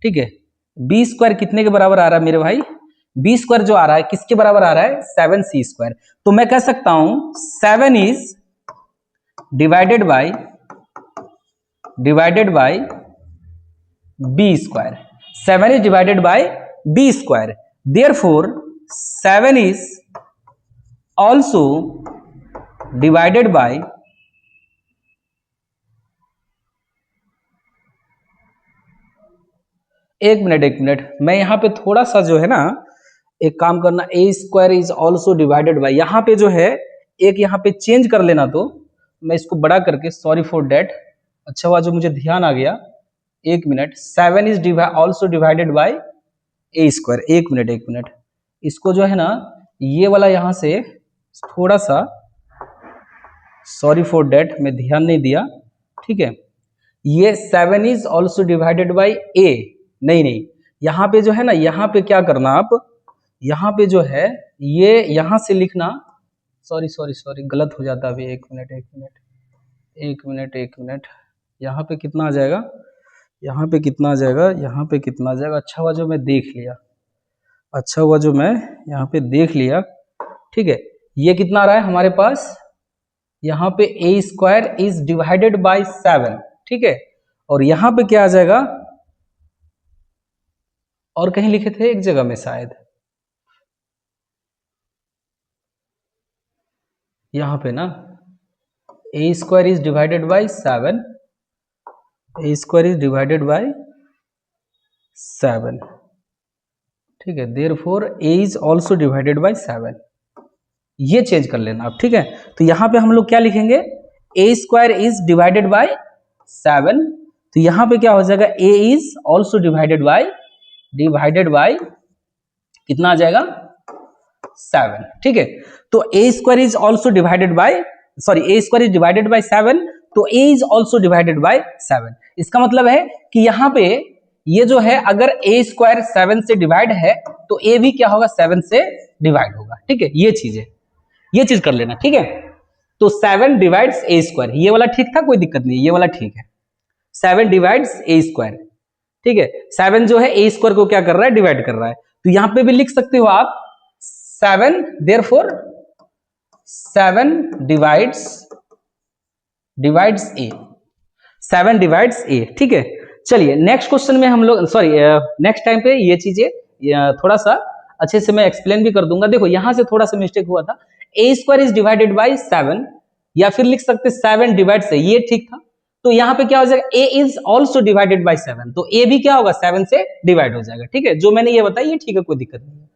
ठीक है। b² कितने के बराबर आ रहा है मेरे भाई, b² जो आ रहा है किसके बराबर आ रहा है 7c²। तो मैं कह सकता हूं 7 is divided bye b²। 7 is divided bye b², therefore 7 is also divided by एक मिनट मैं यहां पे थोड़ा सा जो है ना एक काम करना, a² is also divided by, यहां पे जो है एक यहां पे चेंज कर लेना। तो मैं इसको बड़ा करके, सॉरी फॉर डेट, अच्छा हुआ जो मुझे ध्यान आ गया। एक minute, 7 is also divided by a²। एक मिनट इसको जो है ना ये वाला यहां से थोड़ा सा, सॉरी फॉर डेट, मैं ध्यान नहीं दिया, ठीक है। ये 7 इज ऑल्सो डिवाइडेड बाई ए, नहीं, यहां पे जो है ना, यहां पे क्या करना आप, यहां पे जो है ये यहां से लिखना, सॉरी गलत हो जाता है अभी। एक मिनट, यहां पे कितना आ जाएगा, यहां पे कितना आ जाएगा, अच्छा हुआ जो मैं देख लिया, ठीक है। ये कितना आ रहा है हमारे पास, यहां पे a² इज डिवाइडेड बाय 7, ठीक है। और यहां पे क्या आ जाएगा, और कहीं लिखे थे एक जगह में शायद, यहां पे ना a² इज डिवाइडेड बाय 7, ठीक है। Therefore a is also divided by 7, ये चेंज कर लेना आप, ठीक है। तो यहां पे हम लोग क्या लिखेंगे, a² इज डिवाइडेड बाय 7, तो यहां पे क्या हो जाएगा a is also divided by कितना आ जाएगा 7, ठीक है। तो a² is also divided by a² is divided bye 7, तो a is also divided by 7। इसका मतलब है कि यहां पे ये जो है अगर a² 7 से डिवाइड है तो a भी क्या होगा 7 से डिवाइड होगा, ठीक है। ये चीज कर लेना, ठीक है। तो 7 डिवाइड्स a², ये वाला ठीक था, कोई दिक्कत नहीं, ये वाला ठीक है। 7 डिवाइड्स a², ठीक है। 7 जो है a² को क्या कर रहा है डिवाइड कर रहा है। तो यहां पे भी लिख सकते हो आप 7, therefore 7 divides a, 7 divides a, ठीक है। चलिए नेक्स्ट क्वेश्चन में हम लोग, नेक्स्ट टाइम पे ये चीजें थोड़ा सा अच्छे से मैं एक्सप्लेन भी कर दूंगा। देखो यहां से थोड़ा सा मिस्टेक हुआ था, a² इज डिवाइडेड बाय 7, या फिर लिख सकते 7 डिवाइड से, ये ठीक था। तो यहाँ पे क्या हो जाएगा a is also divided by 7, तो a भी क्या होगा 7 से डिवाइड हो जाएगा, ठीक है। जो मैंने ये बताया ये ठीक है, कोई दिक्कत नहीं है।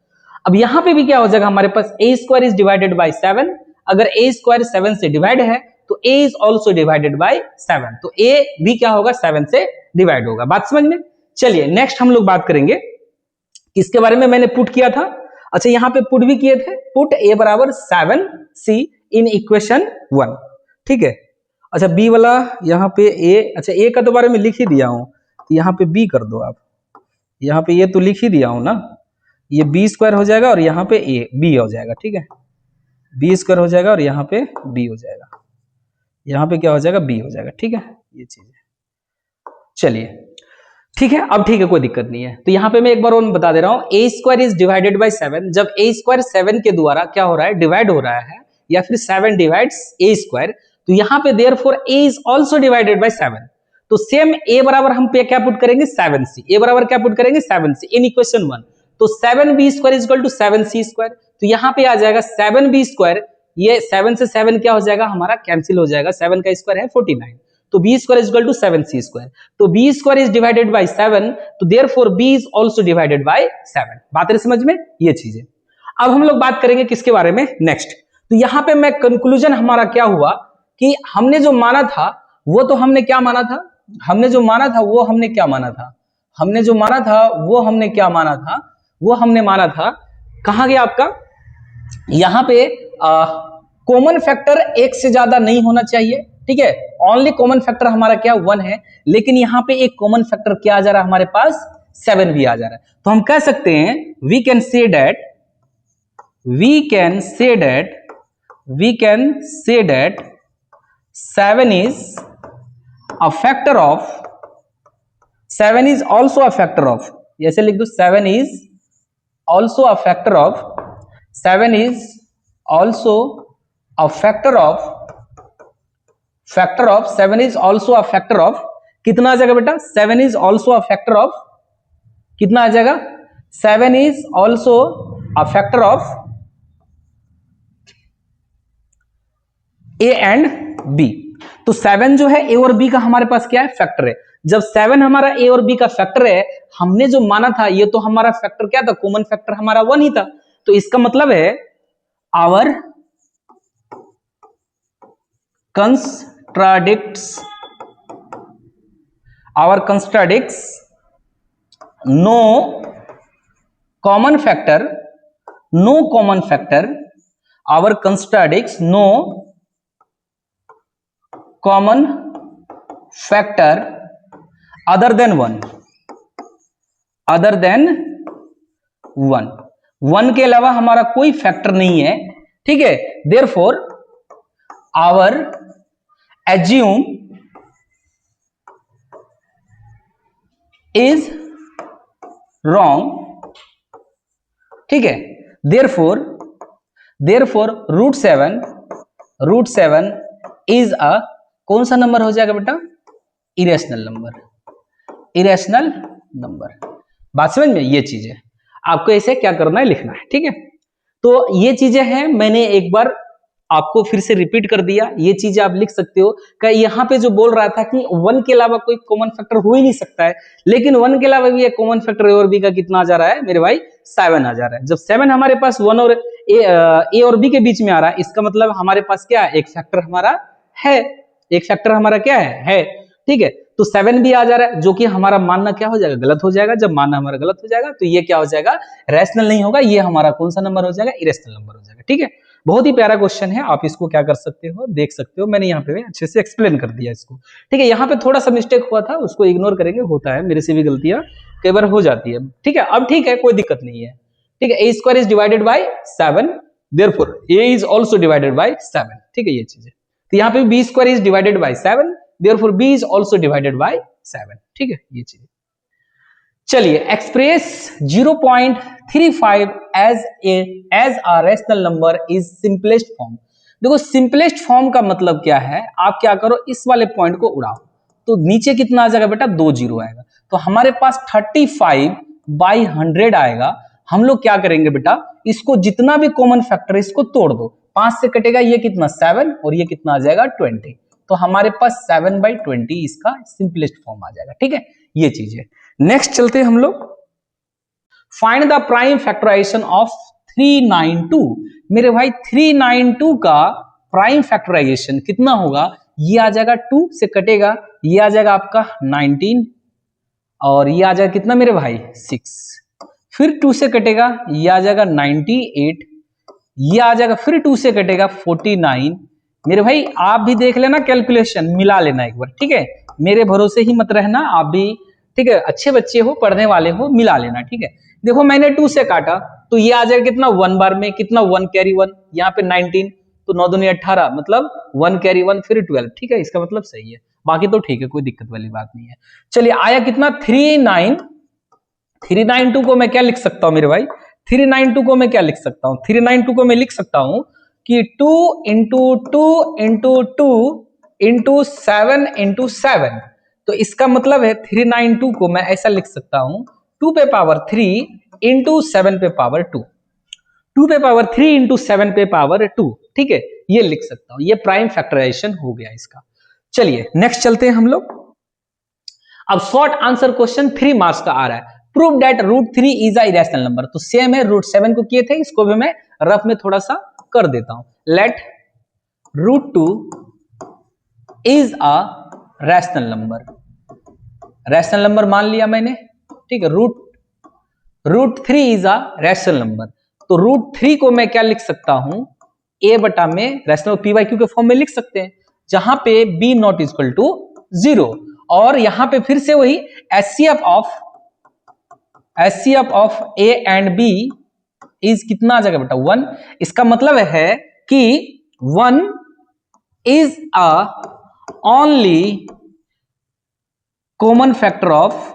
अब यहाँ पे भी क्या हो जाएगा हमारे पास a² इज डिवाइडेड बाय 7, अगर a² 7 से डिवाइड है तो a is also divided by 7, तो a भी क्या होगा 7 से डिवाइड होगा। बात समझ में। चलिए नेक्स्ट हम लोग बात करेंगे किसके बारे में, मैंने पुट किया था, अच्छा यहाँ पे पुट भी किए थे, पुट a बराबर 7c इन इक्वेशन 1, ठीक है। अच्छा b वाला यहाँ पे a, अच्छा a का तो बारे में लिख ही दिया हूं, तो यहाँ पे b कर दो आप, यहाँ पे ये तो लिख ही दिया हूं ना, ये b² हो जाएगा और यहाँ पे b हो जाएगा, ठीक है। b² हो जाएगा और यहाँ पे b हो जाएगा, यहाँ पे क्या हो जाएगा b हो जाएगा, ठीक है। ये चीज है, चलिए ठीक है, अब ठीक है, कोई दिक्कत नहीं है। तो यहाँ पे मैं एक बार और बता दे रहा हूँ, a² इज डिवाइडेड बाय 7, जब a² 7 के द्वारा क्या हो रहा है डिवाइड हो रहा है, या फिर 7 डिवाइड्स a², तो यहाँ पे therefore a is also divided by 7, तो सेम a बराबर हम पे क्या पुट करेंगे 7c, a बराबर क्या पुट करेंगे 7c इन इक्वेशन 1, तो 7b² इक्वल टू 7c², तो यहाँ पे आ जाएगा 7b², ये 7 से 7 क्या हो जाएगा हमारा कैंसिल हो जाएगा, 7 का स्क्वायर है 49, तो B square is equal to 7c²। तो B square is divided by 7, तो therefore B is also divided by 7। बात है समझ में, ये चीजें। अब हम लोग बात करेंगे किसके बारे में, नेक्स्ट। तो यहां पे मैं कंक्लूजन हमारा क्या हुआ कि हमने जो माना था वो तो हमने क्या माना था, हमने जो माना था वो हमने क्या माना था, हमने जो माना था वो हमने क्या माना था, वो हमने माना था, कहां गया आपका, यहां पे कॉमन फैक्टर एक से ज्यादा नहीं होना चाहिए, ठीक है। ओनली कॉमन फैक्टर हमारा क्या 1 है, लेकिन यहां पे एक कॉमन फैक्टर क्या आ जा रहा है हमारे पास, 7 भी आ जा रहा है। तो हम कह सकते हैं we can say that 7 is a factor of, 7 is also a factor of, ऐसे लिख दो 7 is also a factor of, 7 is also a factor of 7 is also a factor of, कितना आ जाएगा बेटा, 7 is also a factor of, कितना आ जाएगा, 7 is also a factor of A and बी। तो 7 जो है ए और बी का हमारे पास क्या है, फैक्टर है। जब 7 हमारा ए और बी का फैक्टर है, हमने जो माना था ये तो हमारा फैक्टर क्या था, कॉमन फैक्टर हमारा 1 ही था। तो इसका मतलब है our contradicts no common factor, our contradicts no common factor other than 1, 1 के अलावा हमारा कोई फैक्टर नहीं है, ठीक है। Therefore our assume is wrong, ठीक है। Therefore root seven is a, कौन सा नंबर हो जाएगा बेटा, इरेशनल नंबर। बात समझ में, ये चीजें आपको ऐसे क्या करना है, लिखना है, ठीक है। तो ये चीजें हैं, मैंने एक बार आपको फिर से रिपीट कर दिया, ये चीजें आप लिख सकते हो। कि यहाँ पे जो बोल रहा था कि 1 के अलावा कोई कॉमन फैक्टर हो ही नहीं सकता है, लेकिन 1 के अलावा भी एक कॉमन फैक्टर ए और बी का कितना आ जा रहा है मेरे भाई, 7 आ जा रहा है। जब 7 हमारे पास 1 और ए और बी के बीच में आ रहा है, इसका मतलब हमारे पास क्या है, एक फैक्टर हमारा है, एक फैक्टर हमारा क्या है, ठीक है। तो 7 भी आ जा रहा है, जो कि हमारा मानना क्या हो जाएगा, गलत हो जाएगा। जब मानना हमारा गलत हो जाएगा तो ये क्या हो जाएगा, रैशनल नहीं होगा, ये हमारा कौन सा नंबर हो जाएगा, इरेशनल नंबर हो जाएगा, ठीक है। बहुत ही प्यारा क्वेश्चन है, आप इसको क्या कर सकते हो, देख सकते हो, मैंने यहाँ पे अच्छे से एक्सप्लेन कर दिया इसको, ठीक है। यहाँ पे थोड़ा सा मिस्टेक हुआ था, उसको इग्नोर करेंगे, होता है, मेरे से भी गलतियां कई बार हो जाती है, ठीक है। अब ठीक है, कोई दिक्कत नहीं है, ठीक है। A square is divided by 7, therefore A is also divided by 7, ठीक है, ये चीजें। तो यहाँ पे B square is divided by 7, therefore B is also divided by 7, ठीक है, ये चीजें। चलिए, express 0.35 as a rational number is simplest form. देखो सिंपलेस्ट फॉर्म का मतलब क्या है, आप क्या करो, इस वाले पॉइंट को उड़ाओ, तो नीचे कितना आ जाएगा बेटा, 2 जीरो आएगा। तो हमारे पास 35/100 आएगा। हम लोग क्या करेंगे बेटा, इसको जितना भी कॉमन फैक्टर है इसको तोड़ दो, 5 से कटेगा ये कितना 7, और ये कितना आ जाएगा 20। तो हमारे पास 7/20 इसका सिंपलेस्ट फॉर्म आ जाएगा, ठीक है, ये चीज है। नेक्स्ट चलते हैं हम लोग, find the prime factorization of 392। मेरे भाई 392 का प्राइम फैक्टराइजेशन कितना होगा, ये आ जाएगा 2 से कटेगा, ये आ जाएगा आपका 19, और ये आ जाएगा कितना मेरे भाई 6, फिर 2 से कटेगा, ये आ जाएगा 98, ये आ जाएगा, फिर 2 से कटेगा 49। मेरे भाई आप भी देख लेना, कैलकुलेशन मिला लेना एक बार, ठीक है, मेरे भरोसे ही मत रहना, आप भी, ठीक है, अच्छे बच्चे हो, पढ़ने वाले हो, मिला लेना, ठीक है। देखो मैंने 2 से काटा, तो ये आ जाएगा कितना 1 बार में, कितना 1 कैरी 1, यहाँ पे 19, तो 9 दूनी 18, मतलब 1 कैरी 1, फिर 12, ठीक है, इसका मतलब सही है, बाकी तो ठीक है, कोई दिक्कत वाली बात नहीं है। चलिए आया कितना 392 को मैं क्या लिख सकता हूं मेरे भाई, 392 को मैं क्या लिख सकता हूं, 392 को मैं लिख सकता हूं कि 2 इंटू 2 इंटू 2 इंटू 7 इंटू 7। तो इसका मतलब है 392 को मैं ऐसा लिख सकता हूं 2 पे पावर 3 इंटू 7 पे पावर 2, 2 पे पावर 3 इंटू 7 पे पावर 2, ठीक है, ये लिख सकता हूं, ये प्राइम फैक्टराइजेशन हो गया इसका। चलिए नेक्स्ट चलते हैं हम लोग। अब शॉर्ट आंसर क्वेश्चन 3 मार्क्स का आ रहा है। Prove that √3 is a irrational number. तो सेम है, √7 को किए थे, इसको भी मैं रफ में थोड़ा सा कर देता हूं। Let √2 is a rational number. Rational number मान लिया मैंने, ठीक है। √3 इज अ रैशनल नंबर। तो √3 को मैं क्या लिख सकता हूं, a बटा में रैशनल पी वाई क्यू के फॉर्म में लिख सकते हैं, जहां पे b नॉट इक्वल टू 0। और यहां पे फिर से वही HCF of a and b is कितना आ जाएगा बेटा, 1। इसका मतलब है कि 1 is a only common factor of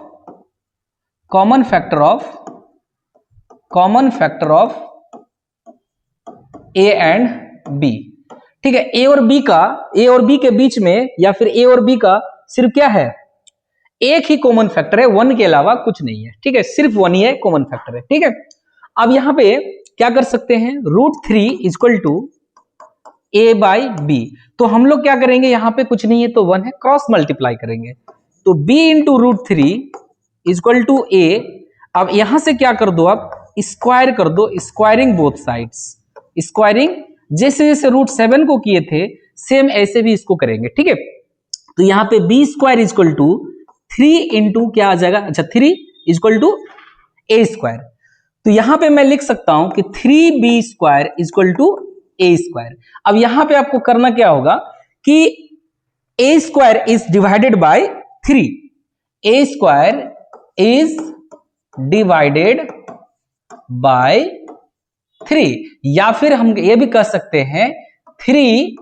a and b, ठीक है। ए और बी के बीच में, या फिर ए और बी का सिर्फ क्या है, एक ही कॉमन फैक्टर है, 1 के अलावा कुछ नहीं है, ठीक है। सिर्फ 1 ही है कॉमन फैक्टर है, ठीक है। अब यहां पे क्या कर सकते हैं, √3 equal to a by b. तो हम लोग क्या करेंगे, यहां पे कुछ नहीं है तो 1 है, क्रॉस मल्टीप्लाई करेंगे। तो b into √3 equal to a। अब यहां से क्या कर दो, आप स्क्वायर कर दो, स्क्वायरिंग बोथ साइड्स। स्क्वायरिंग जैसे जैसे √7 को किए थे सेम ऐसे भी इसको करेंगे, ठीक है। तो यहां पे b square equal to 3 into क्या आ जाएगा, अच्छा 3 इक्वल टू a स्क्वायर। तो यहां पे मैं लिख सकता हूं कि 3b square equal to a square. अब यहां पे आपको करना क्या होगा कि a square is divided by 3, a square is divided by 3, या फिर हम ये भी कह सकते हैं 3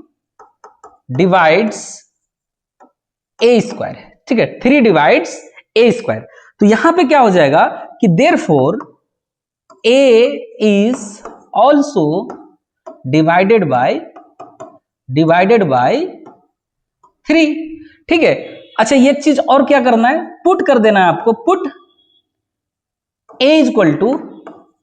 डिवाइड्स a स्क्वायर, ठीक है। 3 डिवाइड्स a स्क्वायर। तो यहां पे क्या हो जाएगा कि therefore a is also divided by 3, ठीक है। अच्छा एक चीज और क्या करना है, पुट कर देना है आपको, put a equal to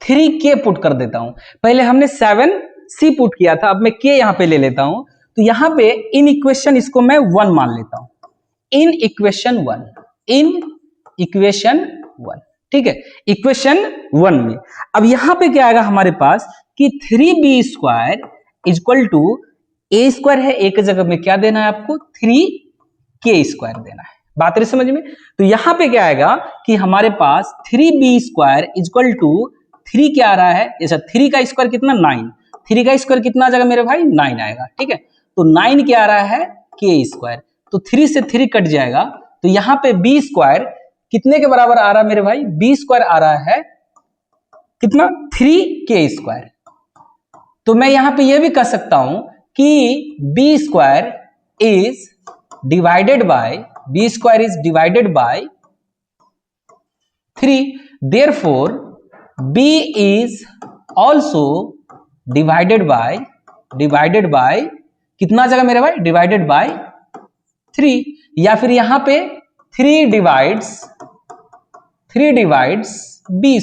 3k put कर देता हूं। पहले हमने 7c पुट किया था, अब मैं k यहां पे ले लेता हूं। तो यहां पे इन इक्वेशन इसको मैं 1 मान लेता हूं, इन इक्वेशन 1, ठीक है, इक्वेशन 1 में। अब यहां पे क्या आएगा हमारे पास कि 3b square equal to a square है, एक जगह में क्या देना है आपको, 3k स्क्वायर देना है। बात रही समझ में। तो यहां पे क्या आएगा कि हमारे पास 3b स्क्वायर इक्वल टू 3 क्या आ रहा है, जैसा 3 का स्क्वायर कितना, 9, 3 का स्क्वायर कितना आ जाएगा मेरे भाई, 9 आएगा, ठीक है। तो 9 क्या आ रहा है, k स्क्वायर। तो 3 से 3 कट जाएगा, तो यहां पे b स्क्वायर कितने के बराबर आ रहा है मेरे भाई, b स्क्वायर आ रहा है कितना, 3k स्क्वायर। तो मैं यहां पे ये भी कह सकता हूं कि b square is divided by 3, therefore b is also divided by कितना आ जाएगा मेरे भाई, डिवाइडेड बाय 3, या फिर यहां पे 3 डिवाइड्स b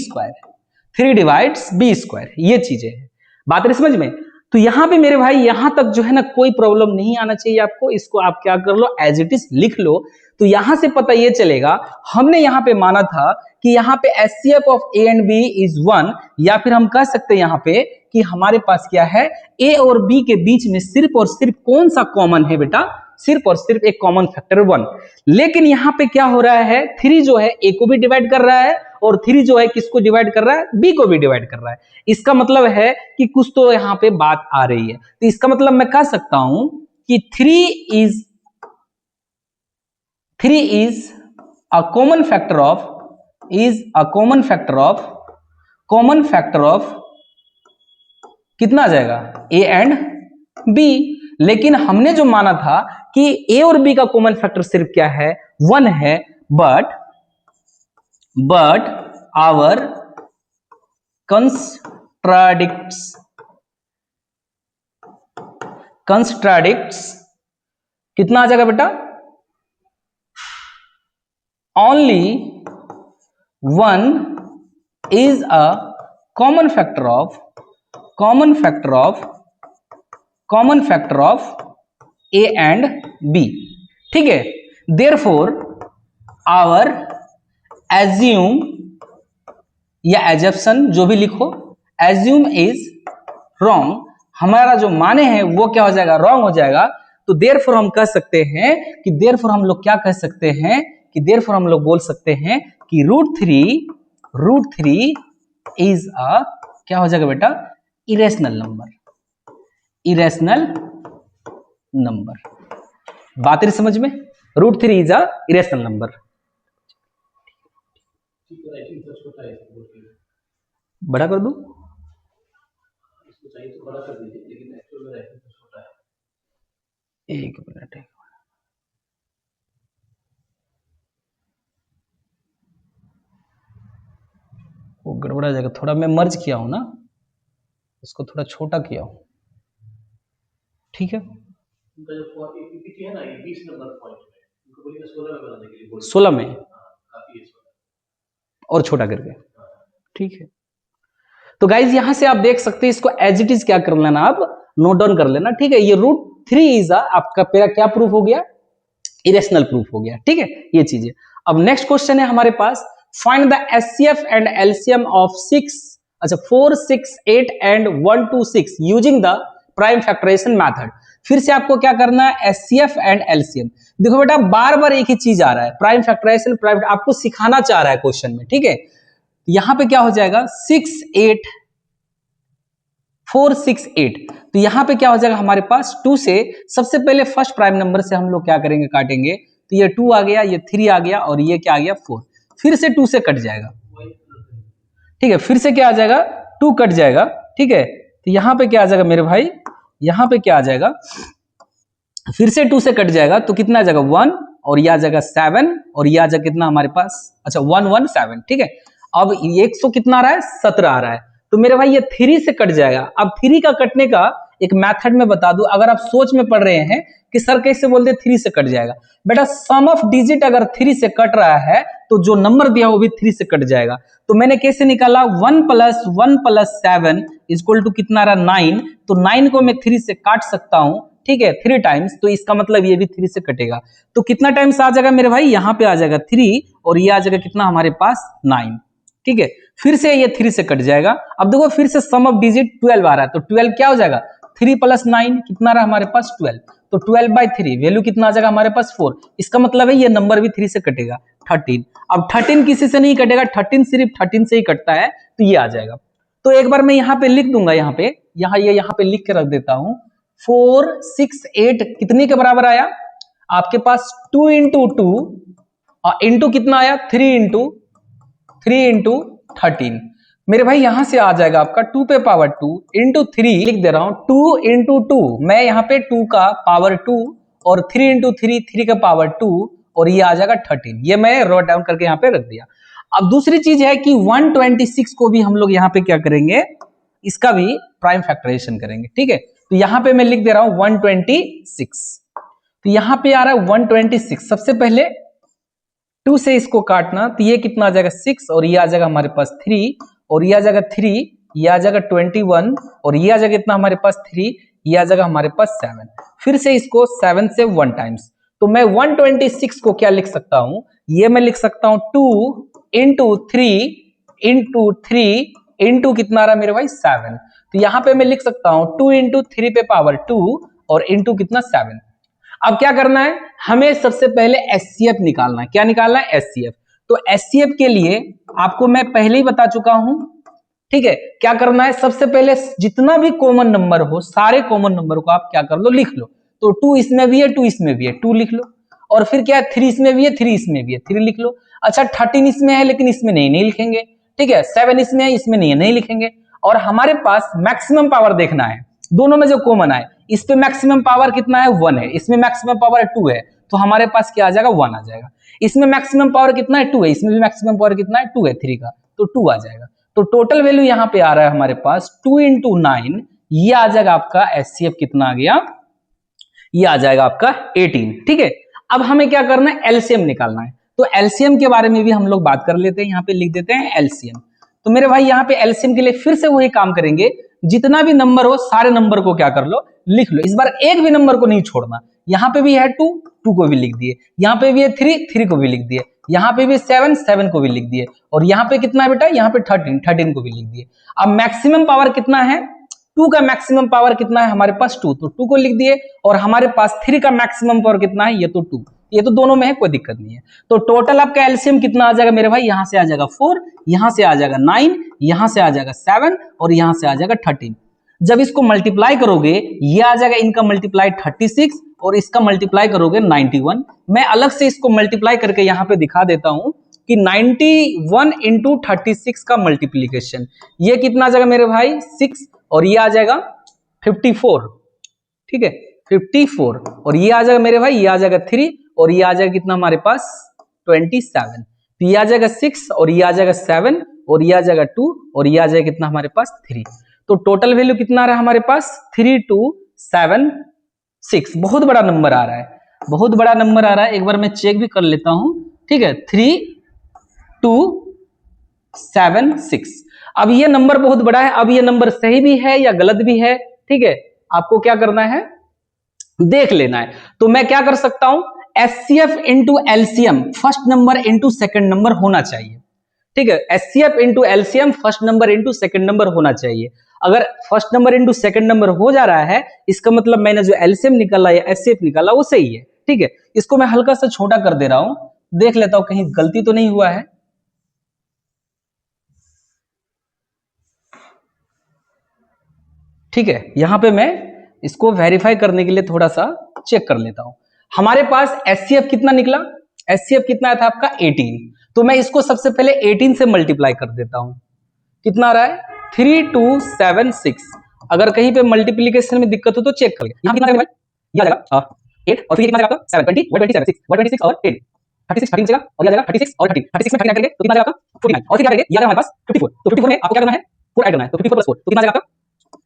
स्क्वायर, ये चीजें हैं। बात है समझ में। तो यहां पे मेरे भाई यहां तक जो है ना कोई प्रॉब्लम नहीं आना चाहिए आपको, इसको आप क्या कर लो, एज इट इज लिख लो। तो यहां से पता ये चलेगा, हमने यहां पे माना था कि यहां पे HCF of a and b is 1, या फिर हम कह सकते हैं यहां पे कि हमारे पास क्या है, a और b के बीच में सिर्फ और सिर्फ कौन सा कॉमन है बेटा, सिर्फ और सिर्फ एक कॉमन फैक्टर 1। लेकिन यहां पे क्या हो रहा है, 3 जो है a को भी डिवाइड कर रहा है, और 3 जो है किसको डिवाइड कर रहा है, b को भी डिवाइड कर रहा है। इसका मतलब है कि कुछ तो यहां पे बात आ रही है। तो इसका मतलब मैं कह सकता हूं कि 3 is a common factor of कितना आ जाएगा, a एंड b। लेकिन हमने जो माना था कि a और b का कॉमन फैक्टर सिर्फ क्या है, 1 है, बट आवर कंस्ट्राडिक्ट्स कितना आ जाएगा बेटा, only 1 is a common factor of a and b, ठीक है, देयरफॉर आवर एज्यूम या एजप्शन जो भी लिखो, एज्यूम इज रॉन्ग, हमारा जो माने हैं वो क्या हो जाएगा, रॉन्ग हो जाएगा। तो देयरफॉर हम कह सकते हैं कि देयरफॉर हम लोग क्या कह सकते हैं कि देयरफॉर हम लोग बोल सकते हैं कि रूट थ्री इज अ क्या हो जाएगा बेटा, इरेशनल नंबर, इरेशनल नंबर। बात समझ में, root three is a irrational number. बड़ा कर दूं, एक मिनट है, वो गड़बड़ा जाएगा थोड़ा, मैं मर्ज किया हूं ना, उसको थोड़ा छोटा किया हूं, ठीक है। 16 में और छोटा करके, ठीक है। तो गाइज यहां से आप देख सकते हैं, इसको एज इट इज क्या कर लेना, आप नोट डाउन कर लेना, ठीक है। ये रूट थ्री इज आपका पेरा क्या प्रूफ हो गया, इरेशनल प्रूफ हो गया, ठीक है, ये चीजें। अब नेक्स्ट क्वेश्चन है हमारे पास, find the HCF and LCM of 6, अच्छा 4, 6, 8 and 1 2 6 using the prime factorisation method. फिर से आपको क्या करना है, एचसीएफ एंड एलसीएम। देखो बेटा बार बार एक ही चीज आ रहा है, प्राइम फैक्टराइजेशन, प्राइम आपको सिखाना चाह रहा है क्वेश्चन में, ठीक है। यहां पे क्या हो जाएगा 6 8 4 6 8, तो यहां पे क्या हो जाएगा हमारे पास 2 से, सबसे पहले फर्स्ट प्राइम नंबर से हम लोग क्या करेंगे, काटेंगे, तो ये 2 आ गया, ये 3 आ गया और ये क्या आ गया 4, फिर से 2 से कट जाएगा, ठीक है, फिर से क्या आ जाएगा 2 कट जाएगा, ठीक है। तो यहां पे क्या आ जाएगा मेरे भाई, यहां पे क्या आ जाएगा, फिर से 2 से कट जाएगा, तो कितना आ जाएगा 1 और ये आ जाएगा 7 और ये आ जाएगा कितना हमारे पास, अच्छा 1 1 7, ठीक है। अब 100 कितना आ रहा है, 17 आ रहा है, तो मेरे भाई ये 3 से कट जाएगा। अब 3 का कटने का एक मेथड में बता दूं, अगर आप सोच में पढ़ रहे हैं कि सर कैसे बोलते 3 से कट जाएगा, बेटा सम ऑफ डिजिट अगर 3 से कट रहा है तो जो नंबर दिया वो भी 3 से कट जाएगा। तो मैंने कैसे निकाला, 1 + 1 + 7 = कितना आ रहा 9, तो 9 को मैं 3 से काट सकता हूं, ठीक है, 3 टाइम्स, तो इसका मतलब ये भी 3 से कटेगा। तो कितना टाइम्स आ जाएगा मेरे भाई, यहां पे आ जाएगा 3 और ये आ जाएगा कितना हमारे पास 9, ठीक है। फिर से ये 3 से कट जाएगा। अब देखो फिर से सम ऑफ डिजिट 12 आ रहा है, तो 12 क्या हो जाएगा, 3 + 9 कितना रहा हमारे पास 12, तो 12/3 वैल्यू कितना आ जाएगा हमारे पास 4, इसका मतलब है ये नंबर भी 3 से कटेगा 13। अब 13 किसी से नहीं कटेगा, 13 सिर्फ 13 से ही कटता है, तो ये आ जाएगा। तो एक बार मैं यहाँ पे लिख दूंगा, यहाँ पे लिख के रख देता हूं, 4 6 8 कितने के बराबर आया आपके पास, 2 × 2 इंटू कितना आया 3 × 13, मेरे भाई यहां से आ जाएगा आपका 2 पे पावर 2 × 3, लिख दे रहा हूं 2 × 2, मैं यहाँ पे 2 का पावर 2 और 3 × 3 3 का पावर 2 और ये आ जाएगा 13, ये मैं नोट डाउन करके यहाँ पे रख दिया। अब दूसरी चीज है कि 126 को भी हम लोग यहाँ पे क्या करेंगे, इसका भी प्राइम फैक्टराइजेशन करेंगे, ठीक है। तो यहाँ पे मैं लिख दे रहा हूं 126, तो यहाँ पे आ रहा है 126, सबसे पहले 2 से इसको काटना, तो ये कितना आ जाएगा 6 और ये आ जाएगा हमारे पास 3 और ये आ जाएगा 3, ये आ जाएगा 21 और ये आ जाएगा कितना हमारे पास 3, ये आ जाएगा हमारे पास 7, फिर से इसको 7 से 1 टाइम्स, तो मैं 126 को क्या लिख सकता हूं, ये मैं लिख सकता हूं 2 × 3 इंटू कितना आ रहा मेरे भाई 7, तो यहां पे मैं लिख सकता हूं 2 × 3 पे पावर 2 और इंटू कितना 7। अब क्या करना है, हमें सबसे पहले एचसीएफ निकालना है, क्या निकालना है एचसीएफ। तो एचसीएफ के लिए आपको मैं पहले ही बता चुका हूं, ठीक है। क्या करना है, सबसे पहले जितना भी कॉमन नंबर हो, सारे कॉमन नंबर को आप क्या कर लो, लिख लो। तो 2 इसमें भी है, 2 इसमें भी है, 2 लिख लो, और फिर क्या है 3 इसमें भी है, 3 इसमें भी है, 3 लिख लो। अच्छा 13 इसमें है लेकिन इसमें नहीं लिखेंगे, ठीक है, 7 इसमें है, इसमें नहीं लिखेंगे। और हमारे पास मैक्सिमम पावर देखना है, दोनों में जो कॉमन आए, इस पे मैक्सिमम पावर कितना है 1 है, इसमें मैक्सिमम पावर 2 है, तो हमारे पास क्या आ जाएगा 1 आ जाएगा। इसमें मैक्सिमम पावर कितना है 2 है, इसमें भी मैक्सिमम पावर कितना है 2 है 3 का, तो 2 आ जाएगा। तो टोटल वैल्यू यहाँ पे आ रहा है हमारे पास 2 × 9, ये आ जाएगा आपका एचसीएफ कितना आ गया, ये आ जाएगा आपका 18, ठीक है। अब हमें क्या करना है, एलसीएम निकालना है। तो एलसीएम के बारे में भी हम लोग बात कर लेते हैं, यहाँ पे लिख देते हैं एलसीएम। तो मेरे भाई यहाँ पे एलसीएम के लिए फिर से वही काम करेंगे, जितना भी नंबर हो सारे नंबर को क्या कर लो, लिख लो, इस बार एक भी नंबर को नहीं छोड़ना, यहाँ पे भी है 2, 2 को भी लिख दिए, यहाँ पे भी है 3, 3 को भी लिख दिए, यहाँ पे भी 7, 7 को भी लिख दिए, और यहाँ पे कितना है बेटा, यहाँ पे 13, 13 को भी लिख दिए। अब मैक्सिमम पावर कितना है, 2 का मैक्सिमम पावर कितना है हमारे पास 2, तो 2 को लिख दिए, और हमारे पास 3 का मैक्सिमम पावर कितना है, ये तो 2, ये तो दोनों में है, कोई दिक्कत नहीं है। तो टोटल आपका एलसीएम कितना आ जाएगा मेरे भाई, यहां से आ जाएगा 4, यहां से आ जाएगा 9, यहां से आ जाएगा 7 और यहां से आ जाएगा 13। जब इसको मल्टीप्लाई करोगे ये आ जाएगा इनका मल्टीप्लाई 36 और इसका मल्टीप्लाई करोगे 91। मैं अलग से इसको मल्टीप्लाई करके यहां पे दिखा देता हूं कि 91 इंटू 36 का मल्टीप्लीकेशन ये कितना आ जाएगा मेरे भाई 6, और ये आ जाएगा 54, ठीक है 54, और ये आ जाएगा मेरे भाई, ये आ जाएगा 3, और ये आ जाएगा कितना हमारे पास 27। तो ये आ जाएगा 6 और ये आ जाएगा 7 और ये आ जाएगा 2 और ये आ जाएगा कितना हमारे पास 3। तो टोटल वैल्यू कितना आ रहा है हमारे पास 3276। बहुत बड़ा नंबर आ रहा है, बहुत बड़ा नंबर आ रहा है। एक बार मैं चेक भी कर लेता हूं, ठीक है 3276। अब ये नंबर बहुत बड़ा है, अब ये नंबर सही भी है या गलत भी है, ठीक है आपको क्या करना है देख लेना है। तो मैं क्या कर सकता हूं, HCF into LCM first number into second number होना चाहिए, ठीक है HCF into LCM first number into second number होना चाहिए। अगर first number into second number हो जा रहा है इसका मतलब मैंने जो एलसीएम निकाला या एचसीएफ निकाला वो सही है, ठीक है। इसको मैं हल्का सा छोटा कर दे रहा हूं, देख लेता हूं कहीं गलती तो नहीं हुआ है। ठीक है यहां पे मैं इसको वेरीफाई करने के लिए थोड़ा सा चेक कर लेता हूं। हमारे पास एचसीएफ कितना निकला, एचसीएफ कितना था आपका 18, तो मैं इसको सबसे पहले 18 से मल्टीप्लाई कर देता हूं। कितना आ रहा है 3276। अगर कहीं पे मल्टीप्लीकेशन में दिक्कत हो तो चेक कर यहां कितना भाई, ये आ जाएगा 8 और फिर कितना आ जाएगा 7 20 126 126 और 8 36 13 जगह और ये आ जाएगा 36 और 13 36 में 39 करेंगे तो कितना आ जाएगा 49 और फिर क्या करेंगे ये आ जाएगा हमारे पास 54। तो 54 में आपको क्या करना है 4 ऐड करना है, तो 54 + 4 तो कितना आ जाएगा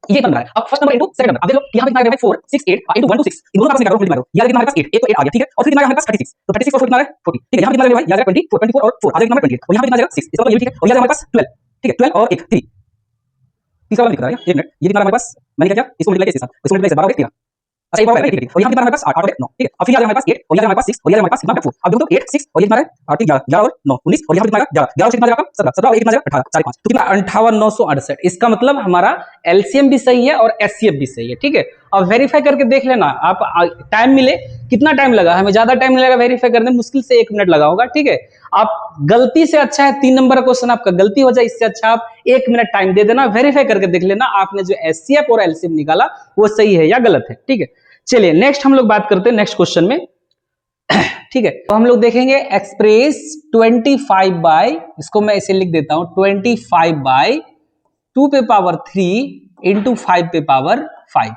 ये बन रहा है। अब first number into second number, अब देखो यहां पे कितना आ गया 4 6 8 इनटू 1 2 6 इन दोनों का आपस में करो मल्टीप्लाई करो, ये आ कितना हमारे पास 8 1 तो 8 आ गया, ठीक है। और फिर कितना आ गया हमारे पास 36, तो 36 और 4 कितना आ रहा है 40, ठीक है। यहां पे कितना आ गया भाई, ये आ गया 24 24 और 4 आ जाएगा नंबर 28 और यहां पे कितना आ जाएगा 6, इसका मतलब ये ठीक है। और ये आ जाएगा हमारे पास 12, ठीक है 12 और 1 3, तीसरा वाला दिख रहा है 1 मिनट, ये कितना हमारे पास मैंने क्या किया इसको मल्टीप्लाई इसके साथ, इसको मल्टीप्लाई से 12 हो गया 13। अच्छा एक बार ठीक है और यहां कितना हमारे पास 8 और 9, ठीक है। अब फिर आ जाएगा हमारे पास 8 और ये आ जाएगा हमारे पास 6 और ये आ जाएगा हमारे पास कितना 4। अब देखो तो 8 6 और ये कितना है 8 11 11 और 9 19 और यहां पे कितना आ गया 11 11 से कितना आ जाएगा 17 17 और ये कितना आ जाएगा 18 4 5 तो कितना 58968। इसका मतलब हमारा एलसीएम भी सही है और एचसीएफ भी सही है, ठीक है। अब वेरीफाई करके देख लेना आप, टाइम मिले कितना टाइम लगा, हमें ज्यादा टाइम नहीं लगा वेरीफाई करने, मुश्किल से 1 मिनट लगा होगा, ठीक है। आप गलती से अच्छा है 3 नंबर का क्वेश्चन आपका गलती हो जाए, इससे अच्छा आप 1 मिनट टाइम दे देना, वेरीफाई करके देख लेना आपने जो एचसीएफ और एलसीएम निकाला वो सही है या गलत है, ठीक है। चलिए नेक्स्ट हम लोग बात करते हैं नेक्स्ट क्वेश्चन में, ठीक है। तो हम लोग देखेंगे एक्सप्रेस 25 बाय, इसको मैं ऐसे लिख देता हूं 25 बाय 2 पे पावर 3 इंटू 5 पे पावर 5,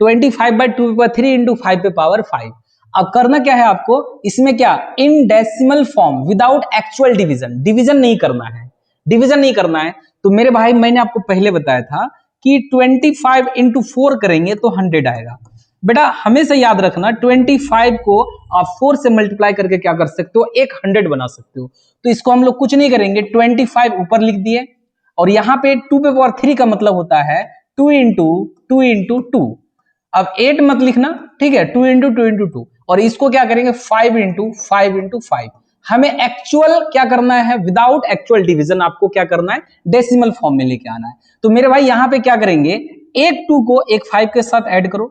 25 बाय 2 पे पावर 3 इंटू 5 पे पावर 5। अब करना क्या है आपको इसमें, क्या in decimal form without actual division, division नहीं करना है, डिवीजन नहीं करना है। तो मेरे भाई मैंने आपको पहले बताया था कि 25 इंटू 4 करेंगे तो 100 आएगा। बेटा हमेशा याद रखना 25 को आप 4 से मल्टीप्लाई करके क्या कर सकते हो, एक 100 बना सकते हो। तो इसको हम लोग कुछ नहीं करेंगे, 25 ऊपर लिख दिए और यहाँ पे 2 पे पावर 3 का मतलब होता है 2 इंटू 2 इंटू 2। अब 8 मत लिखना, ठीक है 2 इंटू 2 इंटू 2, और इसको क्या करेंगे 5 इंटू 5 इंटू 5। हमें एक्चुअल क्या करना है, विदाउट एक्चुअल डिवीजन आपको क्या करना है डेसिमल फॉर्म में लेके आना है। तो मेरे भाई यहाँ पे क्या करेंगे, एक 2 को एक 5 के साथ ऐड करो,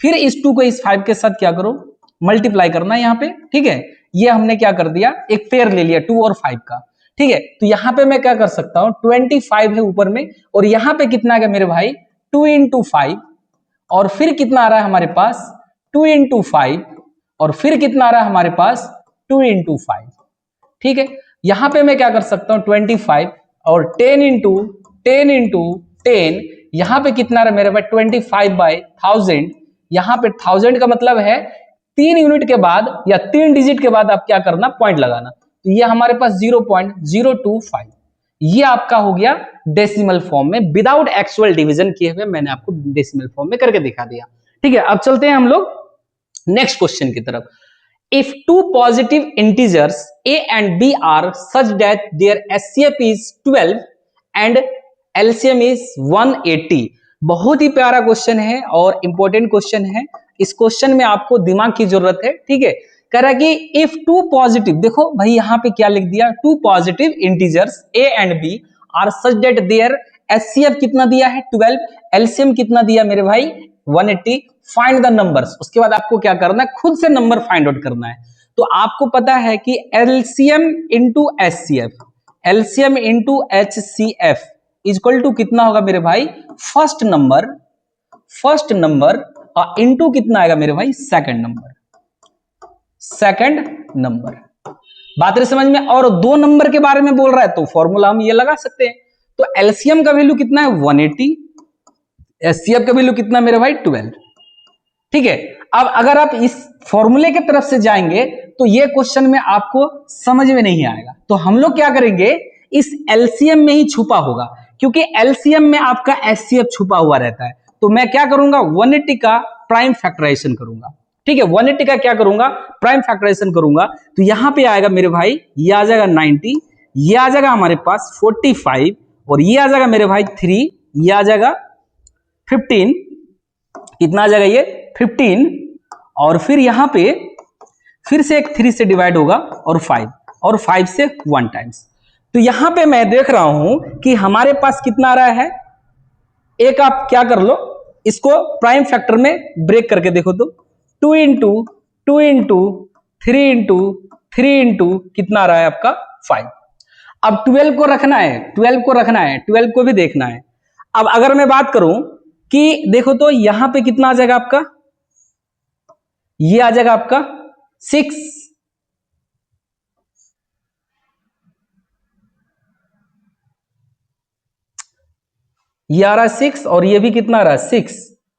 फिर इस 2 को इस 5 के साथ क्या करो मल्टीप्लाई करना है यहाँ पे, ठीक है। ये हमने क्या कर दिया एक पेयर ले लिया 2 और 5 का, ठीक है। तो यहाँ पे मैं क्या कर सकता हूं 25 है ऊपर में और यहाँ पे कितना आ गया मेरे भाई 2 इंटू 5, और फिर कितना आ रहा है हमारे पास 2 इंटू 5, और फिर कितना आ रहा है हमारे पास 2 इंटू 5, ठीक है। यहां पे मैं क्या कर सकता हूं 25 और 10 इंटू 10 इंटू 10, यहां पे कितना आ रहा है मेरे पास 25 बाय 1000। यहां पे 1000 का मतलब है 3 यूनिट के बाद या 3 डिजिट के बाद आप क्या करना पॉइंट लगाना। तो ये हमारे पास 0.025, ये आपका हो गया डेसिमल फॉर्म में विदाउट एक्चुअल डिवीजन किए हुए, मैंने आपको डेसिमल फॉर्म में करके दिखा दिया, ठीक है। अब चलते हैं हम लोग नेक्स्ट क्वेश्चन की तरफ। If two positive integers a and b are such that their HCF is 12 and LCM is 180, बहुत ही प्यारा क्वेश्चन है और इंपॉर्टेंट क्वेश्चन है। इस क्वेश्चन में आपको दिमाग की जरूरत है, ठीक है। कह रहा है कि इफ टू पॉजिटिव, देखो भाई यहां पे क्या लिख दिया, two positive integers a and b are such that their HCF कितना दिया है 12, एलसीएम कितना दिया मेरे भाई 180, फाइंड द नंबर्स। उसके बाद आपको क्या करना है, खुद से नंबर फाइंड आउट करना है। तो आपको पता है कि LCM into HCF, LCM into HCF equal to कितना होगा मेरे भाई, फर्स्ट नंबर और इंटू कितना आएगा मेरे भाई, सेकंड नंबर। बात रही समझ में। और दो नंबर के बारे में बोल रहा है तो फॉर्मूला हम ये लगा सकते हैं। तो एलसीएम का वैल्यू कितना है 180, एचसीएफ का वैल्यू कितना मेरे भाई 12, ठीक है। अब अगर आप इस फॉर्मूले की तरफ से जाएंगे तो ये क्वेश्चन में आपको समझ में नहीं आएगा। तो हम लोग क्या करेंगे, इस एलसीएम में ही छुपा होगा, क्योंकि एलसीएम में आपका एचसीएफ छुपा हुआ रहता है। तो मैं क्या करूंगा, 180 का प्राइम फैक्टराइजेशन करूंगा, ठीक है। 180 का क्या करूंगा, प्राइम फैक्टराइजेशन करूंगा। तो यहां पे आएगा मेरे भाई, ये आ जाएगा 90, ये आ जाएगा हमारे पास 45 और ये आ जाएगा मेरे भाई 3, ये आ जाएगा 15, कितना आ जाएगा ये 15 और फिर यहां पे फिर से एक 3 से डिवाइड होगा और 5 से 1 टाइम्स। तो यहां पे मैं देख रहा हूं कि हमारे पास कितना आ रहा है, एक आप क्या कर लो, इसको प्राइम फैक्टर में ब्रेक करके देखो तो 2 इंटू 3 इंटू कितना आ रहा है आपका 5। अब 12 को रखना है, 12 को भी देखना है। अब अगर मैं बात करूं कि देखो तो यहां पे कितना आ जाएगा आपका, ये आ जाएगा आपका 6, ये आ रहा है 6 और ये भी कितना आ रहा है 6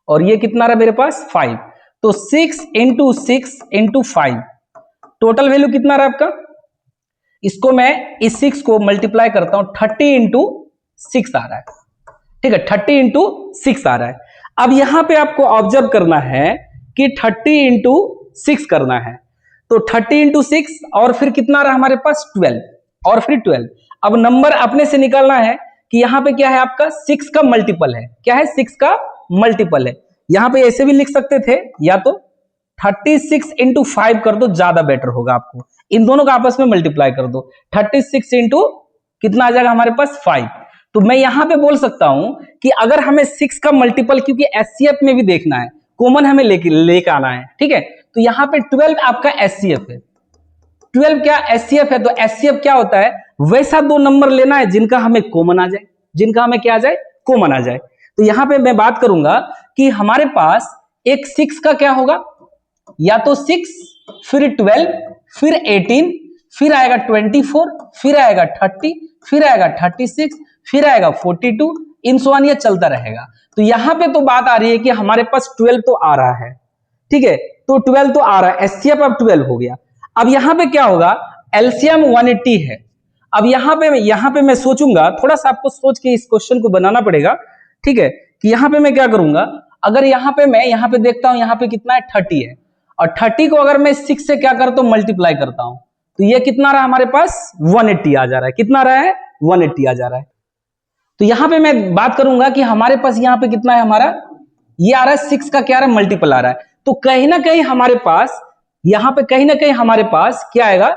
और ये कितना आ रहा है मेरे पास 5। तो 6 इंटू 5 टोटल वैल्यू कितना आ रहा है आपका, इसको मैं इस 6 को मल्टीप्लाई करता हूं 30 इंटू 6 आ रहा है, ठीक है। 30 इंटू 6 आ रहा है। अब यहां पे आपको ऑब्जर्व करना है कि 30 इंटू 6 करना है। तो 30 इंटू 6 और फिर कितना आ रहा है हमारे पास 12 और फिर 12। अब नंबर अपने से निकालना है कि यहां पे क्या है आपका 6 का मल्टीपल है, क्या है 6 का मल्टीपल है। यहां पे ऐसे भी लिख सकते थे, या तो 36 इंटू 5 कर दो, ज्यादा बेटर होगा आपको। इन दोनों का आपस में मल्टीप्लाई कर दो, 36 इंटू कितना आ जाएगा हमारे पास 5। तो मैं यहां पे बोल सकता हूं कि अगर हमें 6 का मल्टीपल, क्योंकि एचसीएफ में भी देखना है, कॉमन हमें लेके आना है, ठीक है। तो यहां पे 12 आपका एचसीएफ है, 12 क्या एचसीएफ है। तो एचसीएफ क्या होता है, वैसा दो नंबर लेना है जिनका हमें कॉमन आ जाए, जिनका हमें क्या आ जाए, कॉमन आ जाए। तो यहां पे मैं बात करूंगा कि हमारे पास एक 6 का क्या होगा, या तो 6 फिर 12 फिर 18 फिर आएगा 24 फिर आएगा 30 फिर आएगा 36 फिर आएगा 42, इन सो ऑन ये चलता रहेगा। तो यहां पे तो बात आ रही है कि हमारे पास 12 तो आ रहा है, ठीक है। तो 12 तो आ रहा है, एचसीएफ अब 12 हो गया। अब यहां पे क्या होगा, एलसीएम 180 है। अब यहां पे मैं सोचूंगा, थोड़ा सा आपको सोच के इस क्वेश्चन को बनाना पड़ेगा, ठीक है। कि यहां पे मैं क्या करूंगा, अगर मैं यहां पे देखता हूं, यहां पे कितना है 30 है, और 30 को अगर मैं 6 से क्या करता हूं मल्टीप्लाई करता हूं, तो ये कितना रहा हमारे पास 180 आ जा रहा है, कितना रहा है 180 आ जा रहा है। तो यहां पे मैं बात करूंगा कि हमारे पास यहां पे कितना है हमारा, ये आ रहा है 6 का क्या आ रहा है मल्टीपल आ रहा है। तो कहीं ना कहीं हमारे पास यहां पे कहीं ना कहीं हमारे पास क्या आएगा,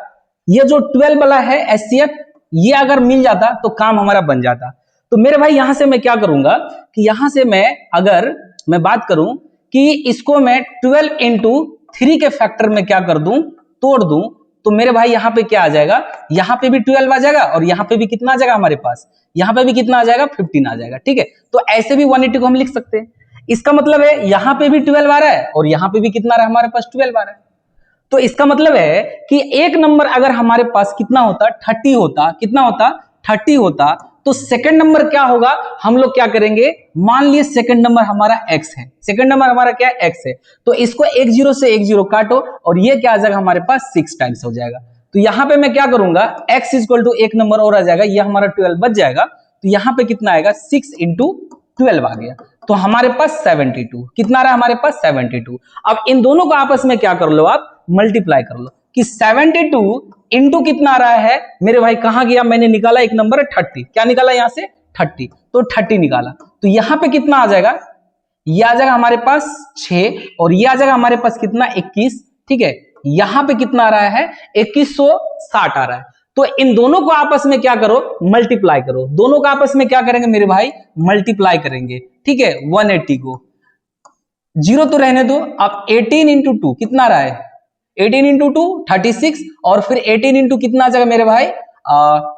ये जो 12 वाला है एचसीएफ, ये अगर मिल जाता तो काम हमारा बन जाता। तो मेरे भाई यहां से मैं क्या करूंगा कि यहां से मैं अगर मैं बात करूं कि इसको मैं 12 इंटू 3 के फैक्टर में क्या कर दूं, तोड़ दूं, तो मेरे भाई यहां पे क्या आ जाएगा, यहां पे भी 12 आ जाएगा और यहां पे भी कितना आ जाएगा हमारे पास, यहां पे भी कितना आ जाएगा 15 आ जाएगा, ठीक है। तो ऐसे भी 180 को हम लिख सकते हैं। इसका मतलब है यहां पे भी 12 आ रहा है और यहां पे भी कितना आ रहा है हमारे पास 12 आ रहा है। तो इसका मतलब है कि एक नंबर अगर हमारे पास कितना होता 30 होता, कितना होता 30 होता, तो सेकंड नंबर क्या होगा, हम लोग क्या करेंगे, मान लिए सेकंड नंबर हमारा x है, सेकंड नंबर हमारा क्या है x है, तो इसको एक जीरो से एक जीरो काटो और ये क्या आ जाएगा हमारे पास 6 टाइम्स हो जाएगा। तो यहां पे मैं क्या करूंगा, x इक्वल टू एक नंबर और आ जाएगा, ये हमारा 12 बच जाएगा। तो यहां पे कितना आएगा 6 इंटू 12 आ गया, तो हमारे पास 72, कितना रहा हमारे पास 72। अब इन दोनों को आपस में क्या कर लो, आप मल्टीप्लाई कर लो कि 72 इंटू कितना आ रहा है मेरे भाई, कहां गया, मैंने निकाला एक नंबर है 30, क्या निकाला यहां से 30, तो 30 निकाला। तो यहां पे कितना आ जाएगा, ये आ जाएगा हमारे पास 6 और ये आ जाएगा हमारे पास कितना 21, ठीक है। यहां पे कितना आ रहा है 2160 आ रहा है। तो इन दोनों को आपस में क्या करो, मल्टीप्लाई करो। दोनों को आपस में क्या करेंगे मेरे भाई, मल्टीप्लाई करेंगे, ठीक है। 180 को 0 तो रहने दो, अब 18 इंटू 2 कितना रहा है, 18 इंटू 2 36 और फिर 18 इंटू कितना आ जाएगा मेरे भाई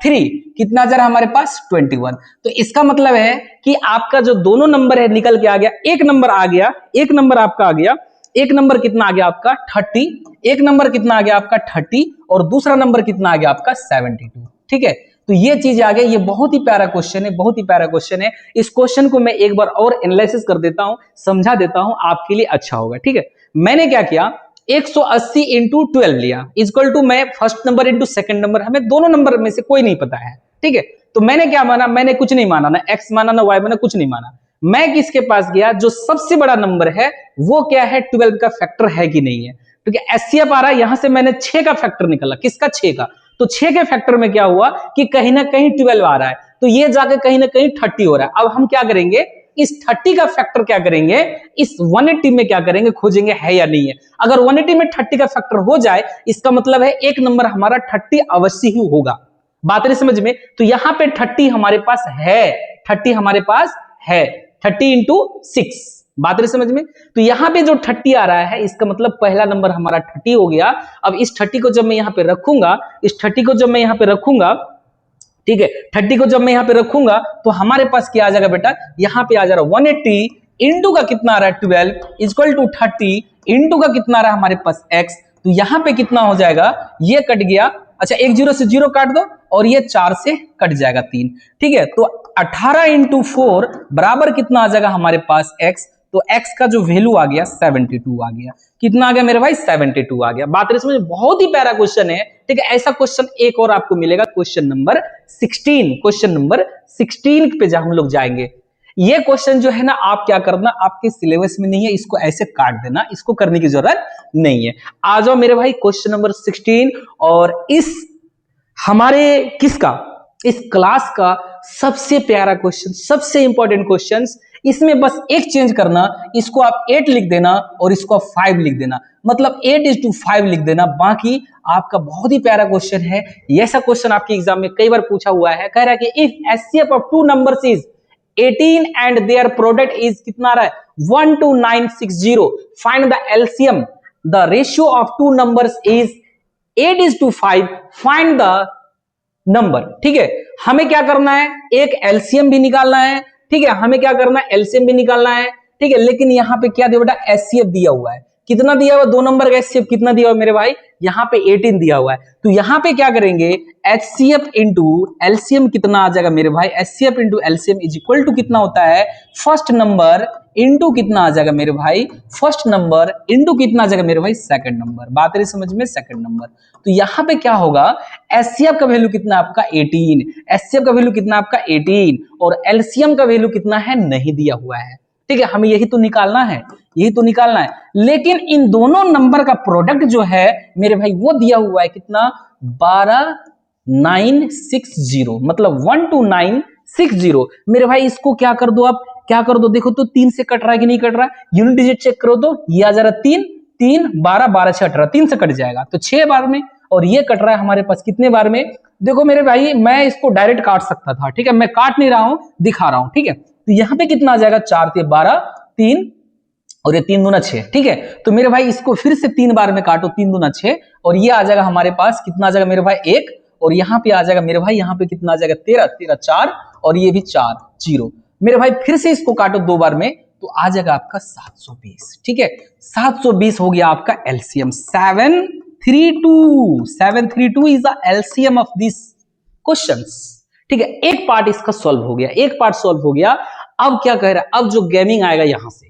3 कितना आ जा रहा है हमारे पास 21। तो इसका मतलब है कि आपका जो दोनों नंबर है निकल के आ गया, एक नंबर आ गया, एक नंबर आपका आ गया, एक नंबर कितना आ गया आपका 30, एक नंबर कितना आ गया आपका 30 और दूसरा नंबर कितना आ गया आपका 72, ठीक है। तो ये चीज आ गई। ये बहुत ही प्यारा क्वेश्चन है, बहुत ही प्यारा क्वेश्चन है। इस क्वेश्चन को मैं एक बार और एनालिसिस कर देता हूं, समझा देता हूं, आपके लिए अच्छा होगा, ठीक है। मैंने क्या किया, 180 इंटू 12 लिया इक्वल टू, मैं first number into second number, हमें दोनों नंबर में से कोई नहीं पता है, ठीक है। तो मैंने क्या माना, मैंने कुछ नहीं माना, ना एक्स माना ना वाई माना, कुछ नहीं माना। मैं किसके पास गया, जो सबसे बड़ा नंबर है वो क्या है 12 का फैक्टर है कि नहीं है, क्योंकि एचसीएफ आ रहा है, यहां से मैंने 6 का फैक्टर निकाला, किसका 6 का, तो 6 के फैक्टर में क्या हुआ कि कहीं ना कहीं 12 आ रहा है, तो ये जाके कहीं ना कहीं 30 हो रहा है। अब हम क्या करेंगे, इस 30 का फैक्टर क्या करेंगे, इस 180 में क्या करेंगे, खोजेंगे है या नहीं है। अगर 180 में 30 का फैक्टर हो जाए, इसका मतलब है एक नंबर हमारा 30 अवश्य ही होगा। बात नहीं समझ में, तो यहां पे 30 हमारे पास है, 30 हमारे पास है, 30 इंटू 6, बात नहीं समझ में। तो यहां पे जो 30 आ रहा है, इसका मतलब पहला नंबर हमारा 30 हो गया। अब इस 30 को जब मैं यहां पे रखूंगा, इस 30 को जब मैं यहां पे रखूंगा, ठीक है, 30 को जब मैं यहां पे रखूंगा तो हमारे पास क्या आ जाएगा बेटा, यहां पे आ जा रहा है 180 इंटू का कितना आ रहा है 12 इक्वल टू 30 इंटू का कितना आ रहा है हमारे पास x। तो यहां पे कितना हो जाएगा, ये कट गया, अच्छा एक 0 से 0 काट दो और ये 4 से कट जाएगा 3, ठीक है। तो 18 इंटू 4 बराबर कितना आ जाएगा हमारे पास x। तो x का जो वैल्यू आ गया 72 आ गया, कितना आ गया मेरे भाई 72 आ गया। बात समझ, बहुत ही प्यारा क्वेश्चन है, ठीक है। ऐसा क्वेश्चन एक और आपको मिलेगा, क्वेश्चन नंबर 16, क्वेश्चन नंबर 16 पे हम लोग जाएंगे। ये क्वेश्चन जो है ना, आप क्या करना, आपके सिलेबस में नहीं है, इसको ऐसे काट देना, इसको करने की जरूरत नहीं है। आ जाओ मेरे भाई क्वेश्चन नंबर 16, और इस हमारे किसका, इस क्लास का सबसे प्यारा क्वेश्चन, सबसे इंपॉर्टेंट क्वेश्चन। इसमें बस एक चेंज करना, इसको आप 8 लिख देना और इसको आप 5 लिख देना, मतलब 8:5 लिख देना। बाकी आपका बहुत ही प्यारा क्वेश्चन है। ये ऐसा क्वेश्चन आपके एग्जाम में कई बार पूछा हुआ है, कह रहा है कि if HCF of two numbers is 18 and their product is कितना रहा है 12960, find the LCM, the ratio of two numbers is 8:5, find the number, ठीक है। हमें क्या करना है, एक एलसीएम भी निकालना है, ठीक है, हमें क्या करना है एलसीएम भी निकालना है, ठीक है। लेकिन यहां पे क्या दिया बेटा, एचसीएफ दिया हुआ है, कितना दिया हुआ, दो नंबर का एचसीएफ कितना दिया हुआ मेरे भाई, यहां पे 18 दिया हुआ है। तो यहां पे क्या करेंगे, एचसीएफ इंटू एलसीएम कितना आ जाएगा मेरे भाई, HCF into LCM is equal to कितना होता है, फर्स्ट नंबर इंटू कितना आ जाएगा मेरे भाई, फर्स्ट नंबर इंटू कितना आ जाएगा मेरे भाई, सेकंड नंबर। बात है समझ में, सेकंड नंबर। तो यहां पे क्या होगा, एचसीएफ का वैल्यू कितना आपका 18, एचसीएफ का वैल्यू कितना आपका 18 और एलसीएम का वैल्यू कितना है, नहीं दिया हुआ है, ठीक है। हमें यही तो निकालना है, यही तो निकालना है। लेकिन इन दोनों नंबर का प्रोडक्ट जो है मेरे भाई वो दिया हुआ है कितना, 12960, मतलब 12960 मेरे भाई। इसको क्या कर दो, आप क्या कर दो, देखो तो 3 से कट रहा है कि नहीं कट रहा है, यूनिट डिजिट चेक करो तो ये आ जा रहा 3 3 12 12 6 18, 3 से कट जाएगा तो 6 बार में, और ये कट रहा है हमारे पास कितने बार में, देखो मेरे भाई मैं इसको डायरेक्ट काट सकता था, ठीक है, मैं काट नहीं रहा हूं, दिखा रहा हूं, ठीक है। तो यहां पे कितना आ जाएगा, 4 से 12 3 और ये 3 दूना 6, ठीक है। तो मेरे भाई इसको फिर से 3 बार में काटो, 3 दूना 6 और ये आ जाएगा हमारे पास कितना आ जाएगा मेरे भाई 1, और यहाँ पे आ जाएगा मेरे भाई, यहाँ पे कितना आ जाएगा 13 13 4 और ये भी 4 0 मेरे भाई। फिर से इसको काटो 2 बार में तो आ जाएगा आपका 720, ठीक है। 720 हो गया आपका LCM, 732 is the LCM of this questions, ठीक है। एक पार्ट इसका सॉल्व हो गया, एक पार्ट सॉल्व हो गया। अब क्या कह रहा है, अब जो गेमिंग आएगा यहां से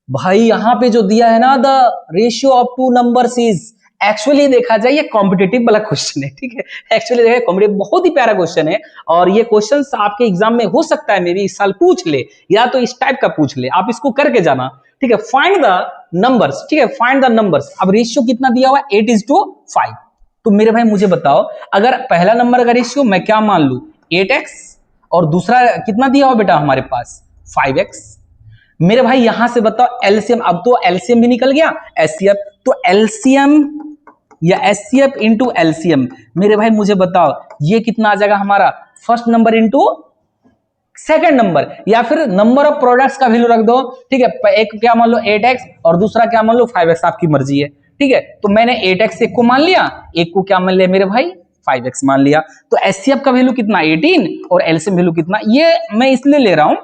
भाई, यहां पे जो दिया है ना, the ratio of two numbers is, actually देखा जाए ये कॉम्पिटिटिव वाला क्वेश्चन है, ठीक है। एक्चुअली देखा कॉम्पिटिटिव, बहुत ही प्यारा क्वेश्चन है, और ये क्वेश्चन आपके एग्जाम में हो सकता है मेरी इस साल पूछ ले, या तो इस टाइप का पूछ ले, आप इसको करके जाना, ठीक है। फाइंड द नंबर्स, ठीक है, फाइंड द नंबर्स। अब रेशियो कितना दिया हुआ है 8:5, तो मेरे भाई मुझे बताओ, अगर पहला नंबर का रेशियो मैं क्या मान लू 8x और दूसरा कितना दिया हुआ बेटा हमारे पास 5x, मेरे भाई यहां से बताओ एलसीएम, अब तो एलसीएम भी निकल गया, एचसीएफ, तो एलसीएम या एचसीएफ इंटू एलसीएम, मेरे भाई मुझे बताओ ये कितना आ जाएगा हमारा, first number into second number, या फिर नंबर ऑफ प्रोडक्ट्स का वैल्यू रख दो, ठीक है। एक क्या मान लो 8x और दूसरा क्या मान लो 5x, आपकी मर्जी है, ठीक है। तो मैंने 8x एक को मान लिया, एक को क्या मान लिया मेरे भाई 5x मान लिया। तो एचसीएफ का वैल्यू कितना 18 और एलसीएम वैल्यू कितना, ये मैं इसलिए ले रहा हूं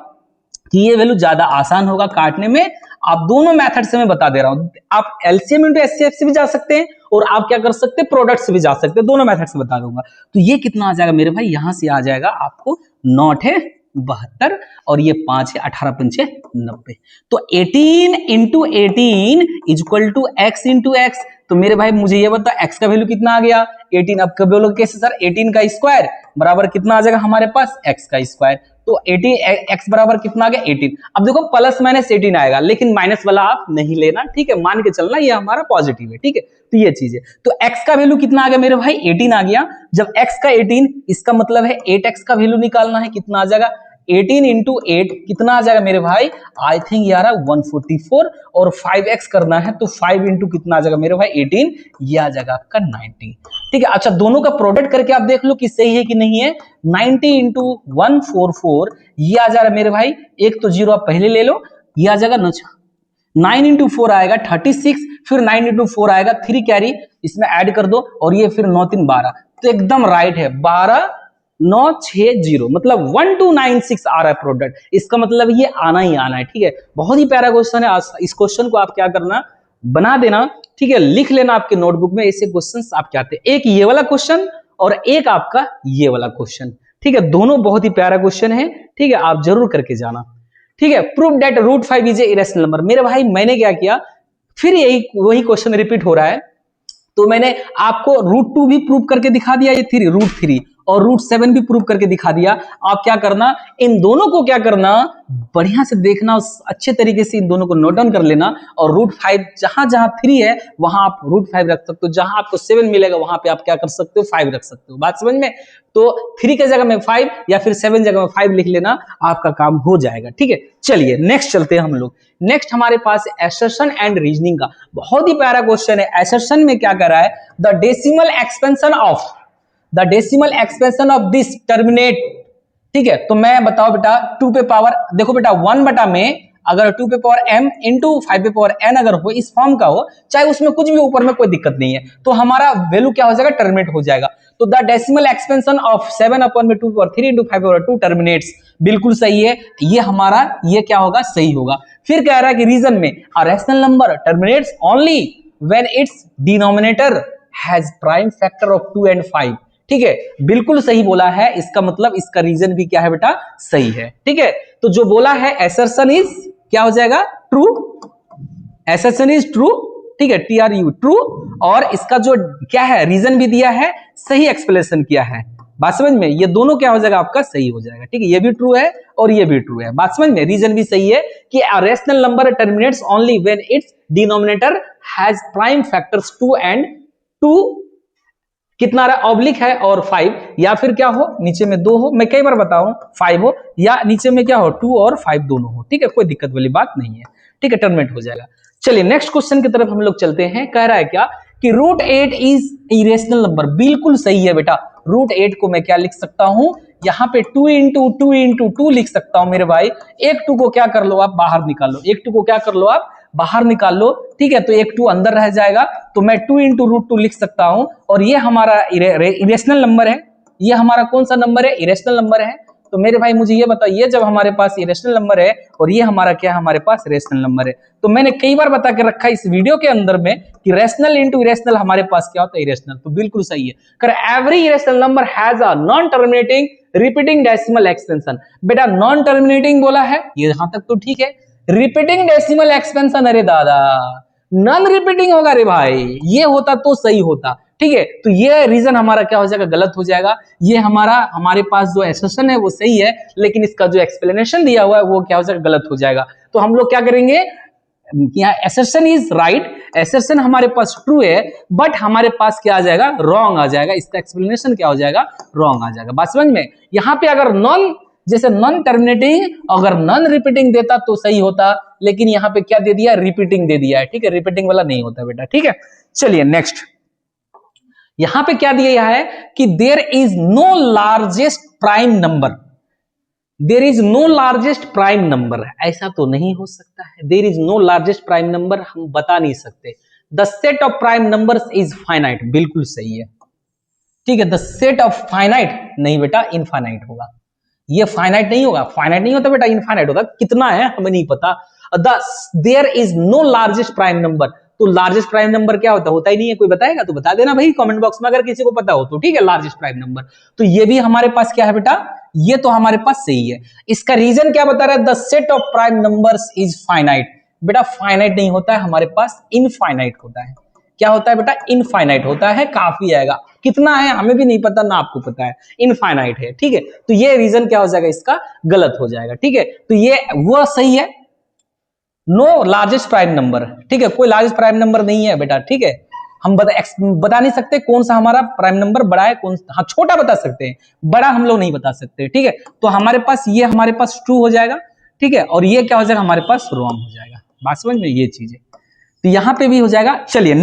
कि ये वैल्यू ज्यादा आसान होगा काटने में। आप दोनों मेथड से मैं बता दे रहा हूं, आप एलसीएम इंटू एचसीएफ से भी जा सकते हैं और आप क्या कर सकते हैं प्रोडक्ट से भी जा सकते हैं, दोनों मेथड से बता दूंगा। तो ये कितना आ जाएगा मेरे भाई, यहां से आ जाएगा आपको 9 है 72 और ये 5 है 18 पंचे 90। तो 18 into 18 equal to x into x. तो मेरे भाई मुझे ये बता एक्स का वैल्यू कितना आ गया 18। अब कब बोलोगे कैसे सर, 18 का स्क्वायर बराबर कितना आ जाएगा हमारे पास एक्स का स्क्वायर। तो 18 एक्स बराबर कितना आ गया 18। अब देखो प्लस माइनस 18 आएगा, लेकिन माइनस वाला आप नहीं लेना, ठीक है, मान के चलना ये हमारा पॉजिटिव है, ठीक है। तो ये चीज है, तो x का वैल्यू कितना आ गया मेरे भाई 18 आ गया। जब x का 18, इसका मतलब है 8x का वैल्यू निकालना है, कितना आ जाएगा 18 इंटू 8 कितना आ जाएगा मेरे भाई, आई थिंक यार 144, और 5x करना है तो 5 इंटू कितना आ जाएगा मेरे भाई 18, ये आ जाएगा आपका 90, ठीक है। अच्छा दोनों का प्रोडक्ट करके आप देख लो कि सही है कि नहीं है। 90 इंटू 144 ये आ जा रहा है मेरे भाई, एक तो जीरो आप पहले ले लो, ये आ जाएगा 9 इंटू 4 आएगा 36, फिर 9 इंटू 4 आएगा 3 कैरी इसमें ऐड कर दो, और ये फिर 9 3 12, तो एकदम राइट है 12960, मतलब 1296 आ रहा है प्रोडक्ट, इसका मतलब ये आना ही आना है, ठीक है। बहुत ही प्यारा क्वेश्चन है, इस क्वेश्चन को आप क्या करना बना देना, ठीक है, लिख लेना आपके नोटबुक में, ऐसे क्वेश्चंस आपके आते हैं, एक ये वाला क्वेश्चन और एक आपका ये वाला क्वेश्चन, ठीक है, दोनों बहुत ही प्यारा क्वेश्चन है, ठीक है, आप जरूर करके जाना, ठीक है। Prove that root 5 is a irrational number. मेरे भाई मैंने क्या किया, फिर यही वही क्वेश्चन रिपीट हो रहा है, तो मैंने आपको रूट 2 भी प्रूव करके दिखा दिया, ये 3 रूट 3 और रूट 7 भी प्रूव करके दिखा दिया। आप क्या करना, इन दोनों को क्या करना, बढ़िया से देखना, अच्छे तरीके से इन दोनों को नोट डाउन कर लेना, और रूट 5 जहां जहां 3 है वहां आप रूट 5 रख सकते हो, जहां आपको 7 मिलेगा वहां पे आप क्या कर सकते हो 5 रख सकते हो, बात समझ में। तो 3 की जगह में 5 या फिर 7 जगह में 5 लिख लेना, आपका काम हो जाएगा, ठीक है। चलिए नेक्स्ट चलते हैं हम लोग। नेक्स्ट हमारे पास असर्शन एंड रीजनिंग का बहुत ही प्यारा क्वेश्चन है। असर्शन में क्या कर रहा है, the decimal expansion of this terminate, ठीक है। तो मैं बताओ बेटा 2 पे पावर, देखो बेटा 1 बटा में अगर 2 पे पावर m इंटू 5 पे पावर n अगर हो, इस फॉर्म का हो, चाहे उसमें कुछ भी ऊपर में कोई दिक्कत नहीं है, तो हमारा वैल्यू क्या हो जाएगा टर्मिनेट हो जाएगा। तो the decimal expansion of 7 upon में 2 पावर 3 इंटू 5 पावर 2 टर्मिनेट्स, बिल्कुल सही है, ये हमारा ये क्या होगा सही होगा। फिर कह रहा है कि रीजन में अ rational number terminates only when it's denominator has prime factor of 2 and 5, ठीक है, बिल्कुल सही बोला है, इसका मतलब इसका रीजन भी क्या है बेटा सही है, ठीक है। तो जो बोला है असर्शन इज क्या हो जाएगा ट्रू, असर्शन इज ट्रू, ठीक है, TRU ट्रू, और इसका जो क्या है रीजन भी दिया है, सही एक्सप्लेनेशन किया है, बात समझ में, ये दोनों क्या हो जाएगा आपका सही हो जाएगा, ठीक है, ये भी ट्रू है और ये भी ट्रू है, बात समझ में, रीजन भी सही है कि अ rational number terminates only when it's denominator has prime factors 2 and 2 कितना रहा ऑब्लिक है और 5, या फिर क्या हो नीचे में 2 हो, मैं कई बार बताऊं 5 हो, या नीचे में क्या हो 2 और 5 दोनों हो, ठीक है, कोई दिक्कत वाली बात नहीं है, ठीक है, टर्मिनेट हो जाएगा। चलिए नेक्स्ट क्वेश्चन की तरफ हम लोग चलते हैं। कह रहा है क्या कि रूट 8 इज इरेशनल नंबर, बिल्कुल सही है बेटा। रूट 8 को मैं क्या लिख सकता हूं, यहाँ पे 2 इंटू 2 इंटू 2 लिख सकता हूं मेरे भाई। एक 2 को क्या कर लो आप बाहर निकाल लो, एक 2 को क्या कर लो आप बाहर निकाल लो, ठीक है, तो एक 2 अंदर रह जाएगा, तो मैं 2 इंटू रूट 2 लिख सकता हूं, और ये हमारा इरेशनल नंबर है, ये हमारा कौन सा नंबर है इरेशनल नंबर है। तो मेरे भाई मुझे ये बताइए, जब हमारे पास इरेशनल नंबर है और ये हमारा क्या है हमारे पास रेशनल नंबर है, तो मैंने कई बार बता के रखा है इस वीडियो के अंदर में कि रेशनल इंटू इरेशनल हमारे पास क्या होता है इरेशनल, तो बिल्कुल सही है। कर every irrational number has a non terminating repeating decimal expansion, बेटा नॉन टर्मिनेटिंग बोला है, ये यहां तक तो ठीक है। रिपीटिंग डेसिमल एक्सपेंशन, अरे दादा नॉन रिपीटिंग होगा रे भाई, ये होता तो सही होता, ठीक है, तो ये रीजन हमारा क्या हो जाएगा गलत हो जाएगा। ये हमारे पास जो असर्शन है वो सही है, लेकिन इसका जो एक्सप्लेनेशन दिया हुआ है वो क्या हो जाएगा गलत हो जाएगा। तो हम लोग क्या करेंगे, यहाँ असर्शन इज राइट, असर्शन हमारे पास ट्रू है, बट हमारे पास क्या आ जाएगा रॉन्ग आ जाएगा, इसका एक्सप्लेनेशन क्या हो जाएगा रॉन्ग आ जाएगा, बात समझ में। यहाँ पे अगर नॉन जैसे नॉन टर्मिनेटिंग अगर नॉन रिपीटिंग देता तो सही होता, लेकिन यहाँ पे क्या दे दिया, रिपीटिंग दे दिया है, ठीक है, रिपीटिंग वाला नहीं होता बेटा, ठीक है। चलिए नेक्स्ट, यहां पे क्या दिया है कि there is no largest prime number, there is no largest prime number, ऐसा तो नहीं हो सकता है, there is no largest prime number हम बता नहीं सकते। The set of prime numbers is finite, बिल्कुल सही है, ठीक है। द सेट ऑफ फाइनाइट नहीं बेटा, इनफाइनाइट होगा, ये फाइनाइट नहीं होगा, फाइनाइट नहीं होता बेटा, इनफाइनाइट होगा, कितना है हमें नहीं पता। There is no largest prime number, तो लार्जेस्ट प्राइम नंबर क्या होता है, होता ही नहीं है, कोई बताएगा तो बता देना भाई कमेंट बॉक्स में अगर किसी को पता हो तो, ठीक है, लार्जेस्ट प्राइम नंबर। तो ये भी हमारे पास क्या है बेटा, ये तो हमारे पास सही है। इसका रीजन क्या बता रहा है, the set of prime numbers is finite, बेटा फाइनाइट नहीं होता है, हमारे पास इनफाइनाइट होता है। क्या होता है बेटा, इनफाइनाइट होता है, काफी आएगा, कितना है हमें भी नहीं पता ना आपको पता है, इनफाइनाइट है, ठीक है। तो ये रीजन क्या हो जाएगा, इसका गलत हो जाएगा, ठीक है। तो ये वो सही है, नो लार्जेस्ट प्राइम नंबर, ठीक है, कोई लार्जेस्ट प्राइम नंबर नहीं है बेटा, ठीक है। हम बता नहीं सकते कौन सा हमारा प्राइम नंबर बड़ा है, कौन हाँ छोटा बता सकते हैं, बड़ा हम लोग नहीं बता सकते, ठीक है। तो हमारे पास ये हमारे पास ट्रू हो जाएगा, ठीक है, और ये क्या हो जाएगा हमारे पास रॉन्ग हो जाएगा, बात समझ में, ये चीज है। तो यहां पे भी हो जाएगा। चलिए